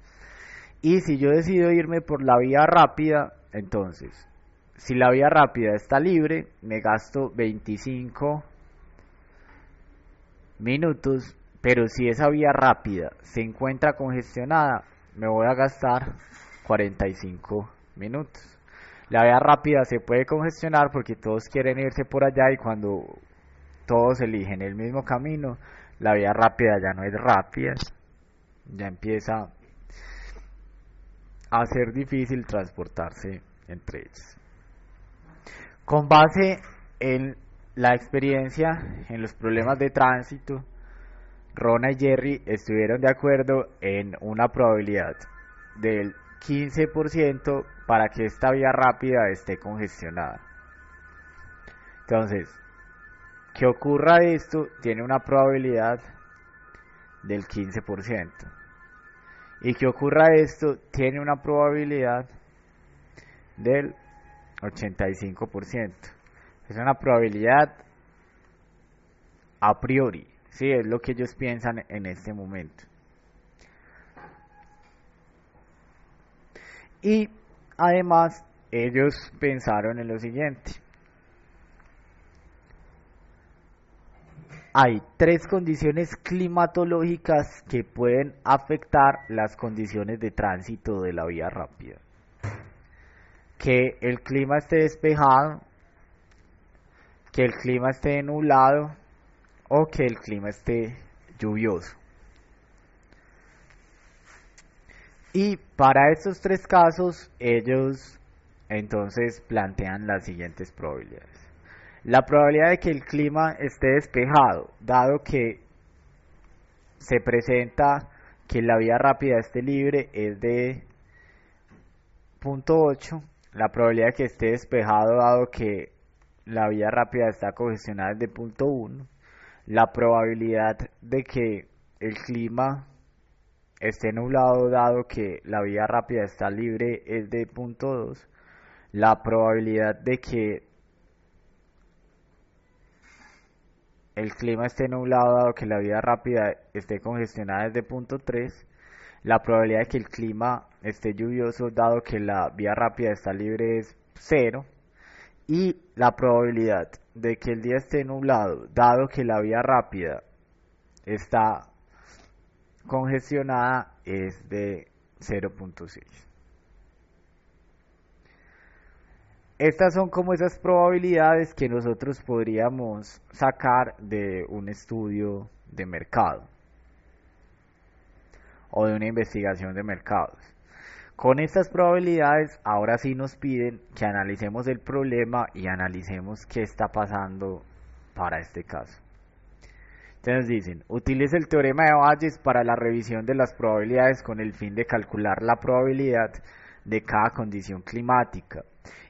Y si yo decido irme por la vía rápida, entonces, si la vía rápida está libre, me gasto 25 minutos, pero si esa vía rápida se encuentra congestionada, me voy a gastar 45 minutos. La vía rápida se puede congestionar porque todos quieren irse por allá y cuando todos eligen el mismo camino, la vía rápida ya no es rápida, ya empieza a ser difícil transportarse entre ellos. Con base en la experiencia, en los problemas de tránsito, Rona y Jerry estuvieron de acuerdo en una probabilidad del 15% para que esta vía rápida esté congestionada. Entonces, que ocurra esto tiene una probabilidad del 15%. Y que ocurra esto tiene una probabilidad del 85%. Es una probabilidad a priori, sí, es lo que ellos piensan en este momento. Y además ellos pensaron en lo siguiente. Hay 3 condiciones climatológicas que pueden afectar las condiciones de tránsito de la vía rápida. Que el clima esté despejado, que el clima esté nublado o que el clima esté lluvioso. Y para estos 3 casos, ellos entonces plantean las siguientes probabilidades. La probabilidad de que el clima esté despejado, dado que se presenta que la vía rápida esté libre, es de 0.8. La probabilidad de que esté despejado, dado que la vía rápida está congestionada, es de 0.1. La probabilidad de que el clima esté nublado, dado que la vía rápida está libre, es de 0.2. La probabilidad de que el clima esté nublado, dado que la vía rápida esté congestionada, es de 0.3. La probabilidad de que el clima esté lluvioso, dado que la vía rápida está libre, es 0. Y la probabilidad de que el día esté nublado, dado que la vía rápida está congestionada, es de 0.6. Estas son como esas probabilidades que nosotros podríamos sacar de un estudio de mercado o de una investigación de mercados. Con estas probabilidades, ahora sí nos piden que analicemos el problema y analicemos qué está pasando para este caso. Entonces dicen, utilice el teorema de Bayes para la revisión de las probabilidades con el fin de calcular la probabilidad de cada condición climática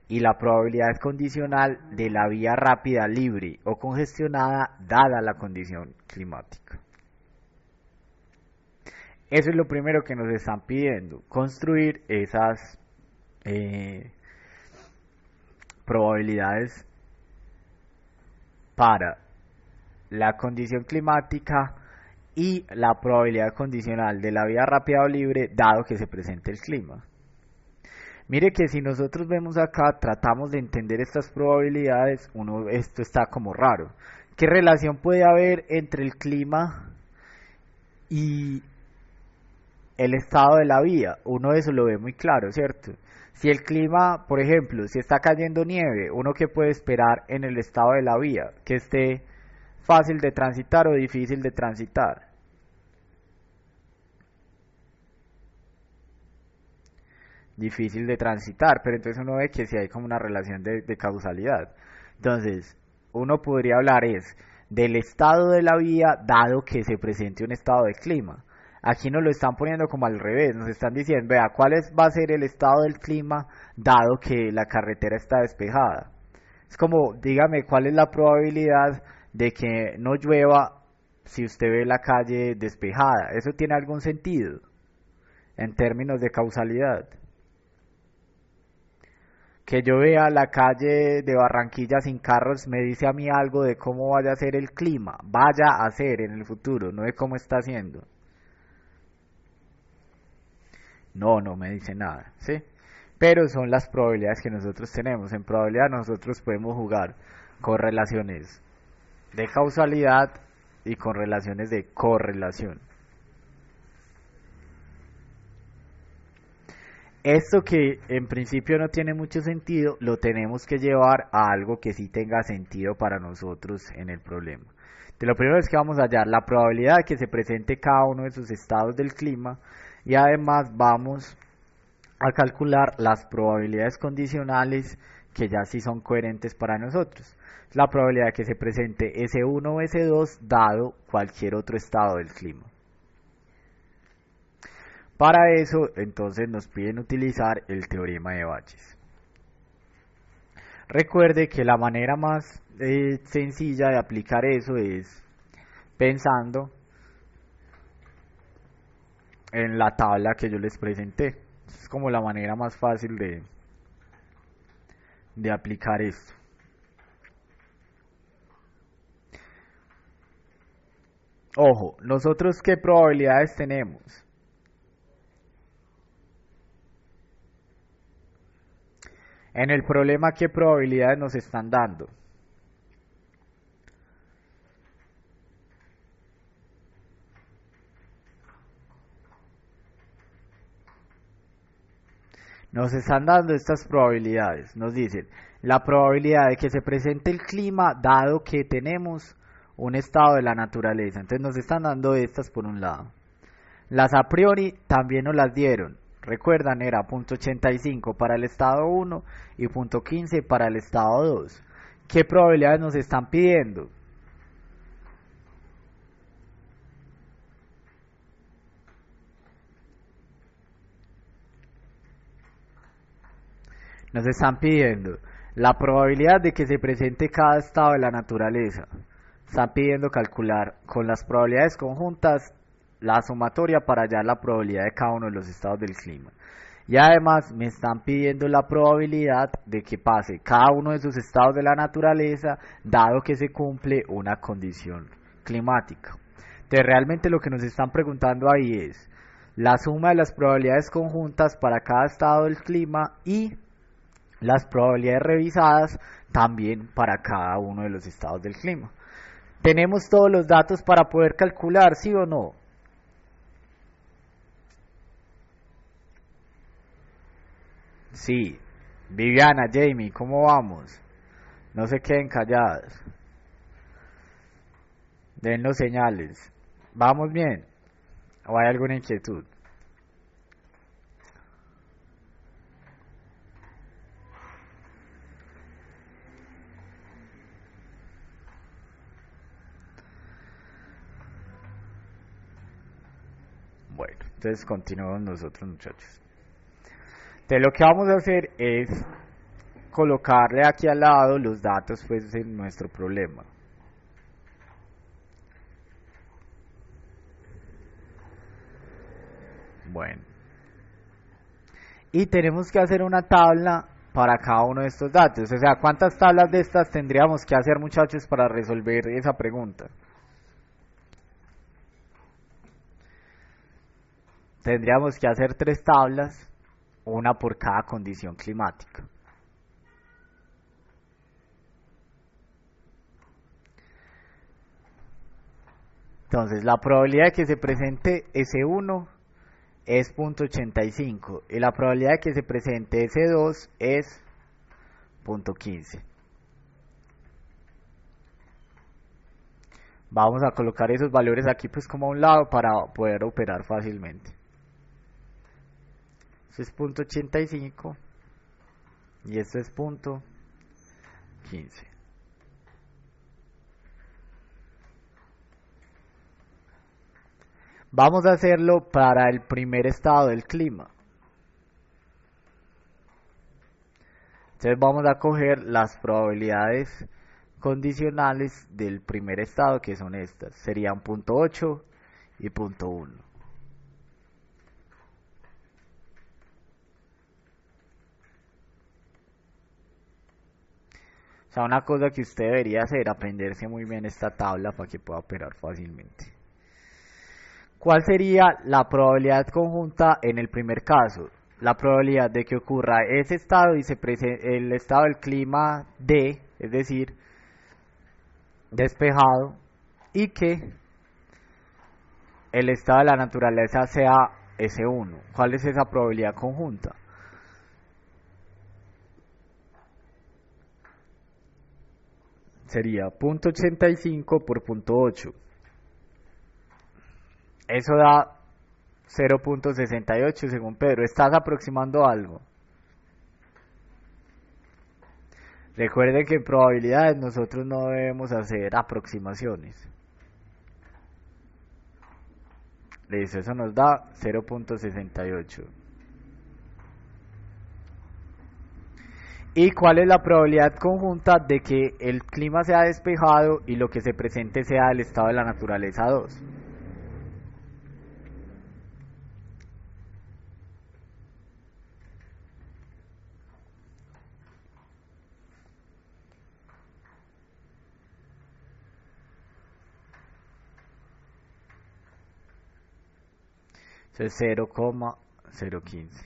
y la probabilidad condicional de la vía rápida libre o congestionada dada la condición climática. Eso es lo primero que nos están pidiendo, construir esas probabilidades para la condición climática y la probabilidad condicional de la vía rápida o libre dado que se presente el clima. Mire que si nosotros vemos acá, tratamos de entender estas probabilidades, esto está como raro. ¿Qué relación puede haber entre el clima Y el estado de la vía, uno eso lo ve muy claro, ¿cierto? Si el clima, por ejemplo, si está cayendo nieve, uno que puede esperar en el estado de la vía, que esté fácil de transitar o difícil de transitar. Difícil de transitar, pero entonces uno ve que si hay como una relación de causalidad. Entonces, uno podría hablar es del estado de la vía dado que se presente un estado de clima. Aquí nos lo están poniendo como al revés, nos están diciendo, vea, va a ser el estado del clima dado que la carretera está despejada. Es como, dígame, ¿cuál es la probabilidad de que no llueva si usted ve la calle despejada? ¿Eso tiene algún sentido en términos de causalidad? Que yo vea la calle de Barranquilla sin carros me dice a mí algo de cómo vaya a ser el clima, vaya a ser en el futuro, no de cómo está haciendo. No, no me dice nada, ¿sí? Pero son las probabilidades que nosotros tenemos. En probabilidad nosotros podemos jugar con relaciones de causalidad y con relaciones de correlación. Esto que en principio no tiene mucho sentido, lo tenemos que llevar a algo que sí tenga sentido para nosotros en el problema. De lo primero es que vamos a hallar la probabilidad de que se presente cada uno de sus estados del clima y además vamos a calcular las probabilidades condicionales que ya sí son coherentes para nosotros. La probabilidad de que se presente S1 o S2 dado cualquier otro estado del clima. Para eso, entonces, nos piden utilizar el teorema de Bayes. Recuerde que la manera más sencilla de aplicar eso es pensando en la tabla que yo les presenté. Es como la manera más fácil de aplicar esto. Ojo, nosotros qué probabilidades tenemos. En el problema, ¿qué probabilidades nos están dando? Nos están dando estas probabilidades. Nos dicen la probabilidad de que se presente el clima dado que tenemos un estado de la naturaleza. Entonces nos están dando estas por un lado. Las a priori también nos las dieron. Recuerdan, era .85 para el estado 1 y .15 para el estado 2. ¿Qué probabilidades nos están pidiendo? Nos están pidiendo la probabilidad de que se presente cada estado de la naturaleza. Están pidiendo calcular con las probabilidades conjuntas la sumatoria para hallar la probabilidad de cada uno de los estados del clima. Y además me están pidiendo la probabilidad de que pase cada uno de sus estados de la naturaleza dado que se cumple una condición climática. Entonces realmente lo que nos están preguntando ahí es la suma de las probabilidades conjuntas para cada estado del clima y las probabilidades revisadas también para cada uno de los estados del clima. ¿Tenemos todos los datos para poder calcular, sí o no? Sí. Viviana, Jamie, ¿cómo vamos? No se queden calladas. Dennos señales. ¿Vamos bien? ¿O hay alguna inquietud? Bueno, entonces continuamos nosotros, muchachos. Entonces lo que vamos a hacer es colocarle aquí al lado los datos pues en nuestro problema. Bueno. Y tenemos que hacer una tabla para cada uno de estos datos. O sea, ¿cuántas tablas de estas tendríamos que hacer, muchachos, para resolver esa pregunta? Tendríamos que hacer 3 tablas, una por cada condición climática. Entonces, la probabilidad de que se presente S1 es 0.85 y la probabilidad de que se presente S2 es 0.15. Vamos a colocar esos valores aquí pues como a un lado para poder operar fácilmente. Esto es 0.85 y esto es 0.15. Vamos a hacerlo para el primer estado del clima. Entonces vamos a coger las probabilidades condicionales del primer estado, que son estas. Serían 0.8 y 0.1. O sea, una cosa que usted debería hacer, aprenderse muy bien esta tabla para que pueda operar fácilmente. ¿Cuál sería la probabilidad conjunta en el primer caso? La probabilidad de que ocurra ese estado y el estado del clima D, es decir, despejado, y que el estado de la naturaleza sea S1. ¿Cuál es esa probabilidad conjunta? Sería 0.85 por 0.8. Eso da 0.68 según Pedro. ¿Estás aproximando algo? Recuerden que en probabilidades nosotros no debemos hacer aproximaciones. Listo, eso nos da 0.68. ¿Y cuál es la probabilidad conjunta de que el clima sea despejado y lo que se presente sea el estado de la naturaleza 2? Eso es 0,015.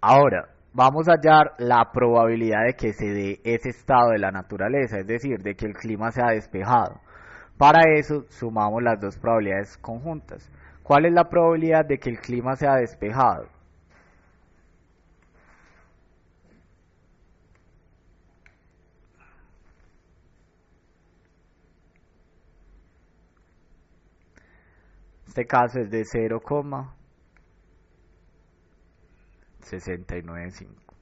Ahora, vamos a hallar la probabilidad de que se dé ese estado de la naturaleza, es decir, de que el clima sea despejado. Para eso sumamos las dos probabilidades conjuntas. ¿Cuál es la probabilidad de que el clima sea despejado? Este caso es de 0,695.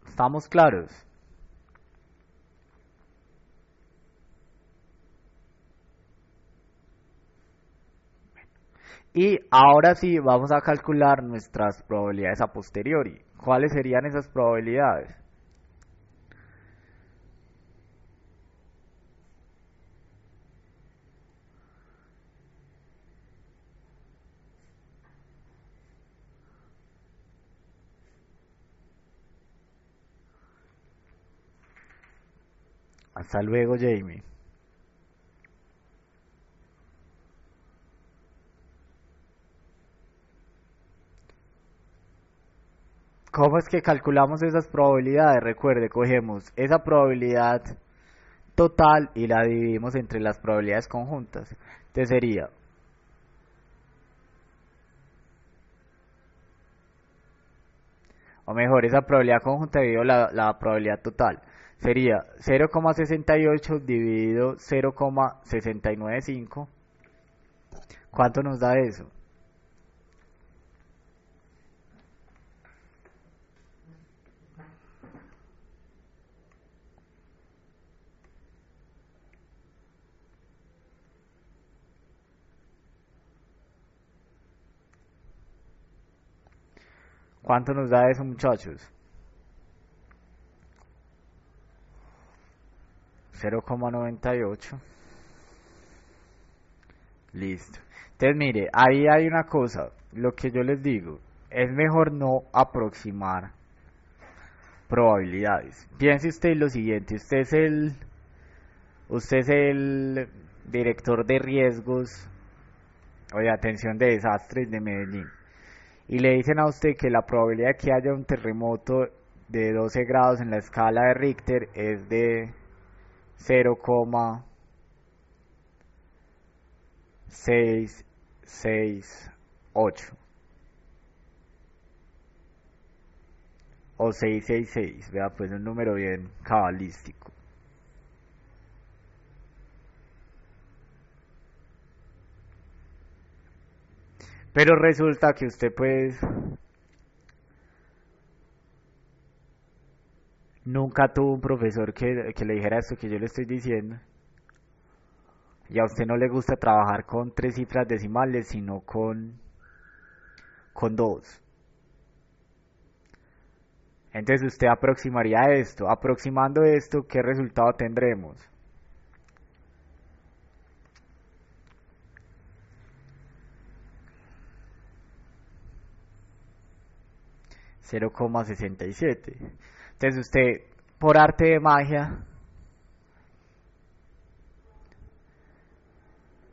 ¿Estamos claros? Y ahora sí vamos a calcular nuestras probabilidades a posteriori. ¿Cuáles serían esas probabilidades? Hasta luego, Jamie. ¿Cómo es que calculamos esas probabilidades? Recuerde, cogemos esa probabilidad total y la dividimos entre las probabilidades conjuntas. Entonces sería, o mejor, esa probabilidad conjunta dividido la probabilidad total. Sería 0,68 dividido 0,695. ¿Cuánto nos da eso? ¿Cuánto nos da eso, muchachos? 0,98. Listo. Entonces, mire, ahí hay una cosa. Lo que yo les digo, es mejor no aproximar probabilidades. Piense usted lo siguiente, usted es el director de riesgos o de atención de desastres de Medellín. y le dicen a usted que la probabilidad de que haya un terremoto de 12 grados en la escala de Richter es de 0,668 o 666, vea, pues un número bien cabalístico. Pero resulta que usted pues nunca tuvo un profesor que le dijera esto que yo le estoy diciendo. Y a usted no le gusta trabajar con tres cifras decimales, sino con dos. Entonces usted aproximaría esto. Aproximando esto, ¿qué resultado tendremos? 0,67. Entonces usted, por arte de magia,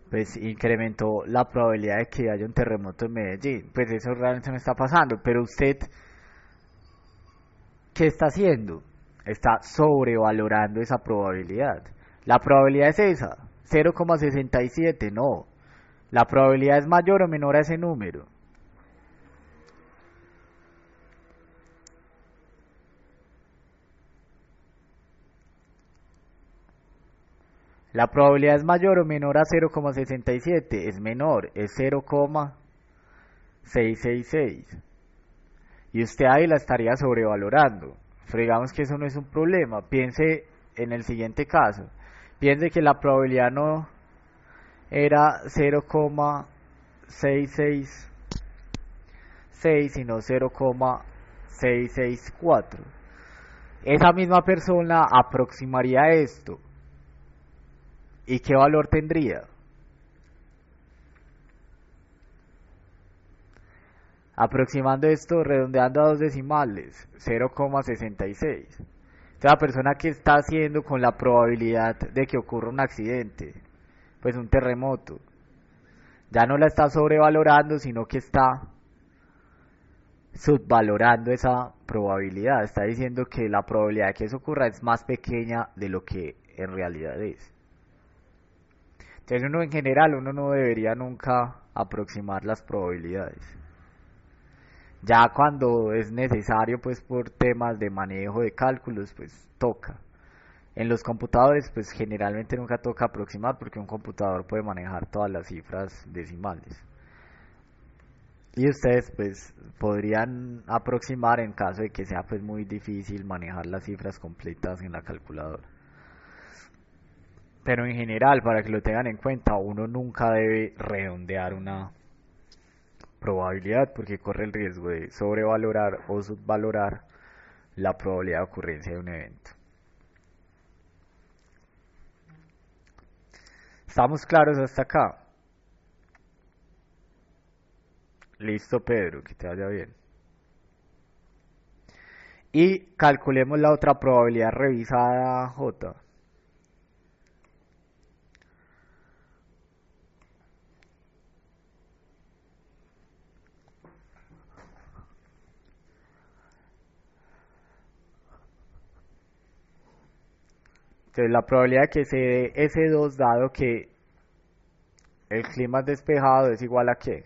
pues incrementó la probabilidad de que haya un terremoto en Medellín. Pues eso realmente no está pasando, pero usted, ¿qué está haciendo? Está sobrevalorando esa probabilidad. La probabilidad es esa, 0,67, no. La probabilidad es mayor o menor a ese número. La probabilidad es mayor o menor a 0,67, es menor, es 0,666. Y usted ahí la estaría sobrevalorando. Pero digamos que eso no es un problema. Piense en el siguiente caso. Piense que la probabilidad no era 0,666, sino 0,664. Esa misma persona aproximaría esto. ¿Y qué valor tendría? Aproximando esto, redondeando a dos decimales, 0,66. Entonces la persona que está haciendo con la probabilidad de que ocurra un accidente, pues un terremoto, ya no la está sobrevalorando, sino que está subvalorando esa probabilidad. Está diciendo que la probabilidad de que eso ocurra es más pequeña de lo que en realidad es. Entonces uno en general, uno no debería nunca aproximar las probabilidades. Ya cuando es necesario, pues por temas de manejo de cálculos, pues toca. En los computadores, pues generalmente nunca toca aproximar porque un computador puede manejar todas las cifras decimales. Y ustedes pues podrían aproximar en caso de que sea pues muy difícil manejar las cifras completas en la calculadora. Pero en general, para que lo tengan en cuenta, uno nunca debe redondear una probabilidad porque corre el riesgo de sobrevalorar o subvalorar la probabilidad de ocurrencia de un evento. ¿Estamos claros hasta acá? Listo, Pedro, que te vaya bien. Y calculemos la otra probabilidad revisada, J. Entonces la probabilidad de que se dé S2 dado que el clima es despejado es igual a ¿qué?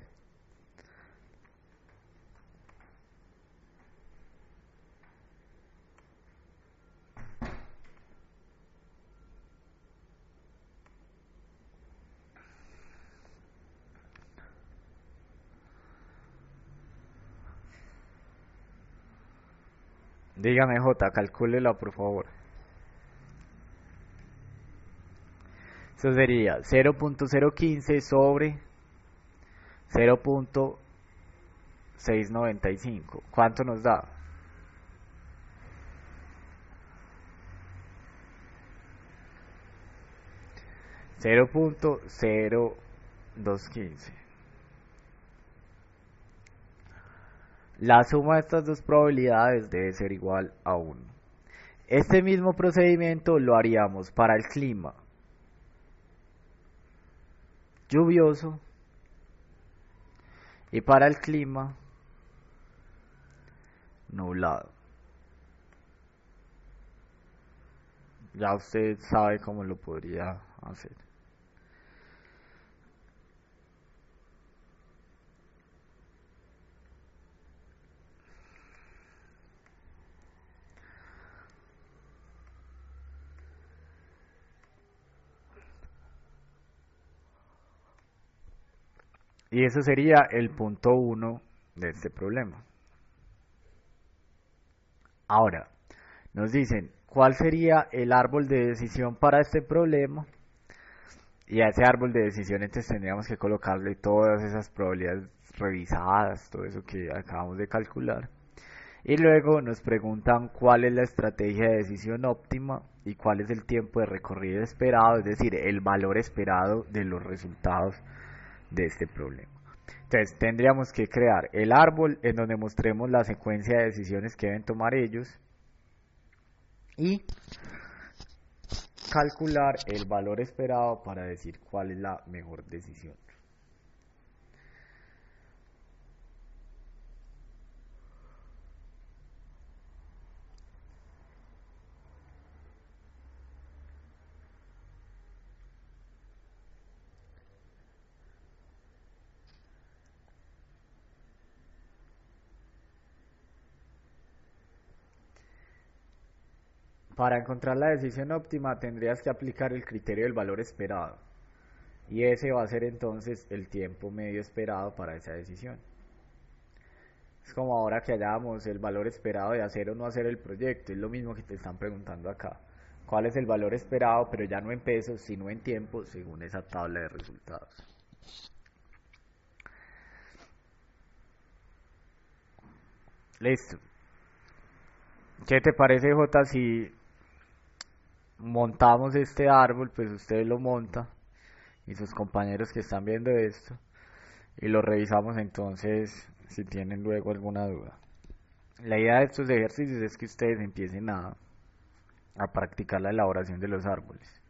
Dígame J, calcúlela por favor. Eso sería 0,015 sobre 0,695. ¿Cuánto nos da? 0,0215. La suma de estas dos probabilidades debe ser igual a 1. Este mismo procedimiento lo haríamos para el clima lluvioso y para el clima nublado. Ya usted sabe cómo lo podría hacer. Y eso sería el punto uno de este problema. Ahora, nos dicen, ¿cuál sería el árbol de decisión para este problema? Y a ese árbol de decisión entonces tendríamos que colocarle todas esas probabilidades revisadas, todo eso que acabamos de calcular. Y luego nos preguntan cuál es la estrategia de decisión óptima y cuál es el tiempo de recorrido esperado, es decir, el valor esperado de los resultados de este problema. Entonces tendríamos que crear el árbol en donde mostremos la secuencia de decisiones que deben tomar ellos y calcular el valor esperado para decir cuál es la mejor decisión. Para encontrar la decisión óptima tendrías que aplicar el criterio del valor esperado y ese va a ser entonces el tiempo medio esperado para esa decisión. Es como ahora que hallamos el valor esperado de hacer o no hacer el proyecto, es lo mismo que te están preguntando acá. ¿Cuál es el valor esperado, pero ya no en pesos, sino en tiempo, según esa tabla de resultados? Listo. ¿Qué te parece, J, si montamos este árbol? Pues usted lo monta y sus compañeros que están viendo esto y lo revisamos entonces si tienen luego alguna duda. La idea de estos ejercicios es que ustedes empiecen a practicar la elaboración de los árboles.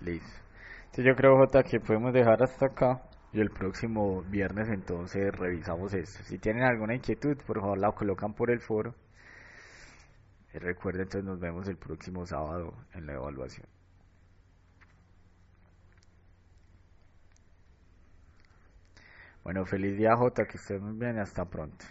Listo. Entonces yo creo, J, que podemos dejar hasta acá y el próximo viernes entonces revisamos esto. Si tienen alguna inquietud, por favor la colocan por el foro. Y recuerden, entonces nos vemos el próximo sábado en la evaluación. Bueno, feliz día, J, que estén muy bien y hasta pronto.